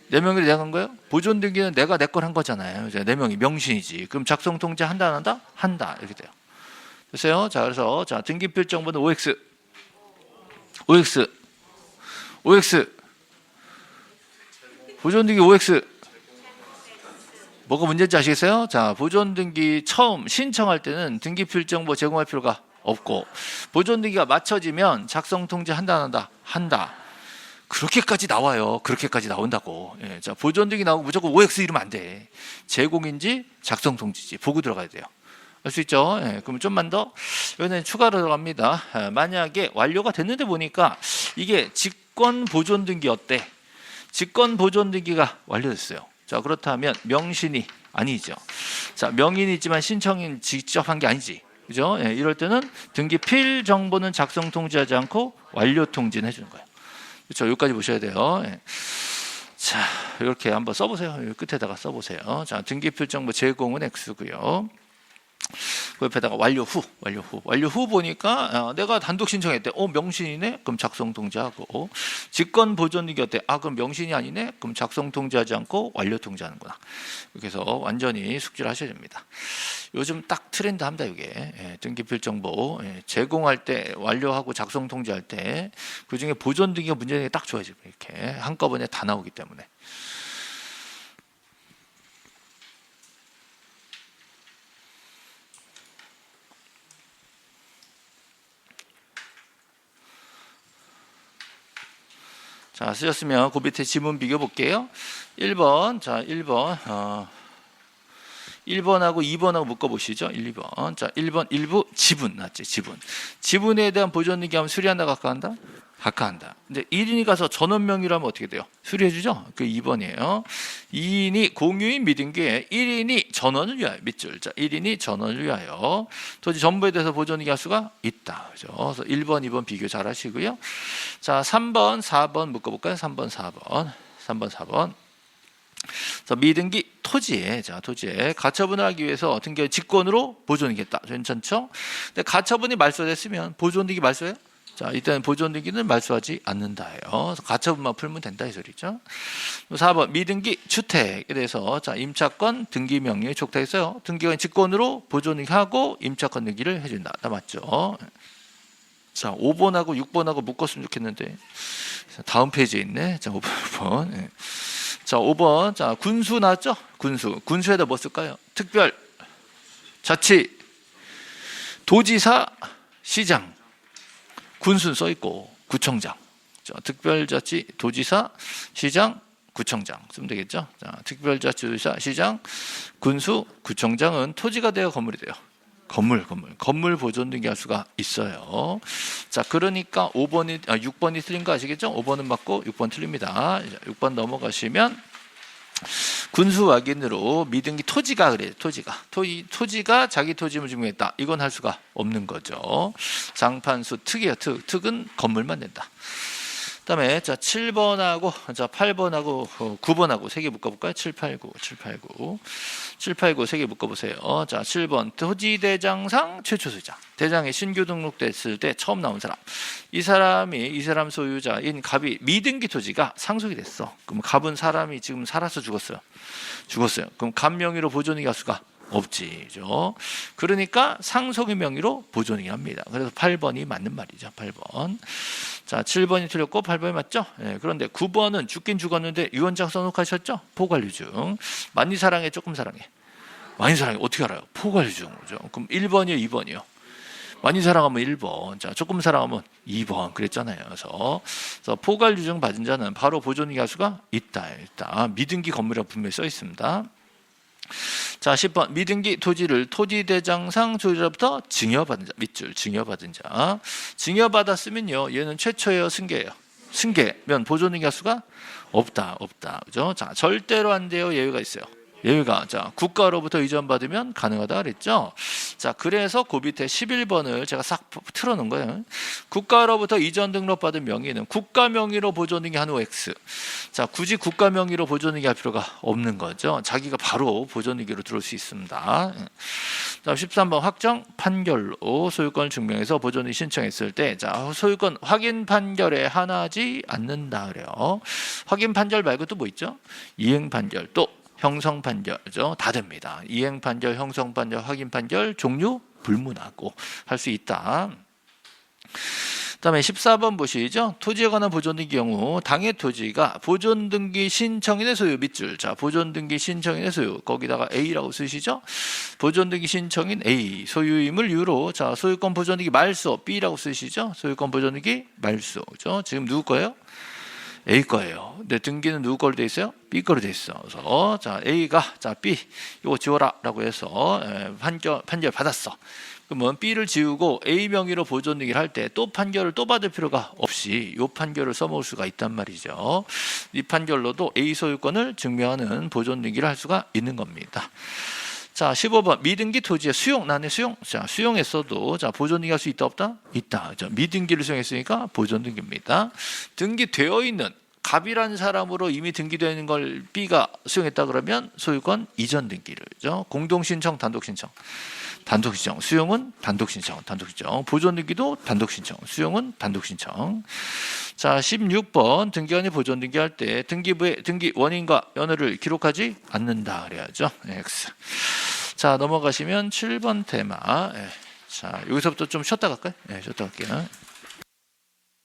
내 명의로 내가 한 거예요? 보존 등기는 내가 내 걸 한 거잖아요. 내 명의 명신이지. 그럼 작성 통제 한다 안 한다? 한다. 이렇게 돼요. 됐어요? 자, 그래서 자, 등기필정보는 OX. 보존 등기 OX. 뭐가 문제인지 아시겠어요? 자, 보존 등기 처음 신청할 때는 등기필정보 제공할 필요가 없고, 보존 등기가 맞춰지면 작성 통지 한다 안 한다? 한다. 그렇게까지 나와요. 그렇게까지 나온다고. 예, 자, 보존 등기 나오고 무조건 OX 이러면 안 돼. 제공인지 작성 통지지 보고 들어가야 돼요. 알 수 있죠? 예, 그럼 좀만 더 여기는 추가로 들어갑니다. 만약에 완료가 됐는데 보니까 이게 직권 보존 등기 어때? 직권 보존 등기가 완료됐어요. 자, 그렇다면 명신이 아니죠. 자, 명인이지만 신청인 직접 한 게 아니지. 그죠? 예, 이럴 때는 등기 필 정보는 작성 통지하지 않고 완료 통지는 해주는 거예요. 그렇죠? 여기까지 보셔야 돼요. 예. 자, 이렇게 한번 써보세요. 여기 끝에다가 써보세요. 자, 등기 필 정보 제공은 X고요. 그 옆에다가 완료 후 보니까 내가 단독 신청했대. 명신이네? 그럼 작성 통지하고. 직권 보존 등기 어때? 그럼 명신이 아니네? 그럼 작성 통지하지 않고 완료 통지하는구나. 이렇게 해서 완전히 숙지를 하셔야 됩니다. 요즘 딱 트렌드 합니다. 이게. 예, 등기필 정보 제공할 때 완료하고 작성 통지할 때 그중에 보존 등기가 문제되는 게 딱 좋아요. 이렇게 한꺼번에 다 나오기 때문에. 자, 쓰셨으면 그 밑에 지문 비교 볼게요. 1번, 자, 1번하고 2번하고 묶어보시죠. 1, 2번. 자, 1번, 일부 지분, 맞지? 지분에 대한 보존 등기 하면 수리한다, 각하한다? 각하한다. 근데 1인이 가서 전원 명의로 하면 어떻게 돼요? 수리해주죠? 그 2번이에요. 2인이 공유인 미등기에 1인이 전원을 위하여, 밑줄. 자, 1인이 전원을 위하여 토지 전부에 대해서 보존 등기 할 수가 있다. 그죠? 그래서 1번, 2번 비교 잘 하시고요. 자, 3번, 4번 묶어볼까요? 3번, 4번. 그래서 미등기 토지에 가처분을 하기 위해서 등기 직권으로 보존이겠다. 괜찮죠? 근데 가처분이 말소됐으면 보존 등기 말소해요? 자, 이때는 보존 등기는 말소하지 않는다예요. 그래서 가처분만 풀면 된다 이 소리죠. 4번 미등기 주택에 대해서 자, 임차권 등기 명령이 촉탁했어요. 등기관 직권으로 보존 등기하고 임차권 등기를 해준다. 다 맞죠? 자, 5번하고 6번하고 묶었으면 좋겠는데 다음 페이지에 있네. 자, 5번. 네. 자, 5번. 자, 군수 나왔죠? 군수에다 뭐 쓸까요? 특별 자치 도지사 시장 군수는 써 있고 구청장. 자, 특별자치 도지사 시장 구청장 쓰면 되겠죠? 자, 특별자치 도지사 시장 군수 구청장은 토지가 되어 건물이 돼요. 건물 보존 등기 할 수가 있어요. 자, 그러니까 6번이 틀린 거 아시겠죠? 5번은 맞고 6번 틀립니다. 6번 넘어가시면 군수 확인으로 미등기 토지가 그래요. 토지가 자기 토지임을 증명했다. 이건 할 수가 없는 거죠. 장판수 특이에요. 특은 건물만 된다. 그다음에 자 7번하고 자 8번하고 9번하고 세 개 묶어볼까요? 7, 8, 9 세 개 묶어보세요. 자 7번 토지대장상 최초 소유자. 대장에 신규 등록됐을 때 처음 나온 사람. 이 사람 소유자인 갑이 미등기 토지가 상속이 됐어. 그럼 갑은 사람이 지금 살아서 죽었어요. 그럼 갑 명의로 보존이 할 수가 없지. 그죠? 그러니까 상속의 명의로 보존이 합니다. 그래서 8번이 맞는 말이죠. 8번. 자, 7번이 틀렸고 8번이 맞죠? 네, 그런데 9번은 죽긴 죽었는데 유언장 써놓으셨죠? 포괄유 중. 많이 사랑해, 조금 사랑해? 많이 사랑해. 어떻게 알아요? 포괄유 중. 그죠? 그럼 1번이요, 2번이요? 많이 사랑하면 1번, 자 조금 사랑하면 2번 그랬잖아요. 그래서 포괄 규정 받은 자는 바로 보존등기 할 수가 있다. 미등기 건물이라고 분명히 써 있습니다. 자 10번 미등기 토지를 토지대장상 소유자로부터 증여받은 자, 밑줄 증여받은 자. 증여받았으면요 얘는 최초예요, 승계예요? 승계면 보존등기 할 수가 없다. 그죠? 자 절대로 안 돼요. 예외가 있어요. 예외가, 자 국가로부터 이전받으면 가능하다 그랬죠. 자 그래서 그 밑에 11번을 제가 싹 틀어놓은 거예요. 국가로부터 이전 등록받은 명의는 국가 명의로 보존등기 한 후 X. 자 굳이 국가 명의로 보존등기 할 필요가 없는 거죠. 자기가 바로 보존등기로 들어올 수 있습니다. 자 13번 확정 판결로 소유권을 증명해서 보존등기 신청했을 때, 자 소유권 확인 판결에 한하지 않는다 그래요. 확인 판결 말고 또 뭐 있죠? 이행 판결, 또 형성 판결죠. 다 됩니다. 이행 판결, 형성 판결, 확인 판결 종류 불문하고 할 수 있다. 그다음에 14번 보시죠. 토지에 관한 보존등기 경우 당해 토지가 보존등기 신청인의 소유 밑줄. 자 보존등기 신청인의 소유 거기다가 A라고 쓰시죠. 보존등기 신청인 A 소유임을 이유로 자 소유권 보존등기 말소 B라고 쓰시죠. 소유권 보존등기 말소. 그죠? 지금 누구 거예요? A 거예요. 근데 등기는 누구 걸로 돼 있어요? B 걸로 돼 있어. 그래서 자 A가 자 B 이거 지워라라고 해서 판결 받았어. 그러면 B를 지우고 A 명의로 보존등기를 할 때 또 판결을 또 받을 필요가 없이 이 판결을 써먹을 수가 있단 말이죠. 이 판결로도 A 소유권을 증명하는 보존등기를 할 수가 있는 겁니다. 자 15번 미등기 토지의 수용, 난의 수용. 자 수용했어도 자 보존등기 할 수 있다 없다? 있다. 자, 미등기를 수용했으니까 보존등기입니다. 등기되어 있는 갑이라는 사람으로 이미 등기되어 있는 걸 B가 수용했다 그러면 소유권 이전 등기를, 그죠? 공동신청, 단독신청. 단독신청, 수용은 단독신청, 보존등기도 단독신청, 수용은 단독신청. 자 16번 등기원이 보존등기 할 때 등기부의 등기 원인과 연호를 기록하지 않는다 그래야죠. X. 자 넘어가시면 7번 테마. 자 여기서부터 좀 쉬었다 갈까요? 쉬었다 갈게요.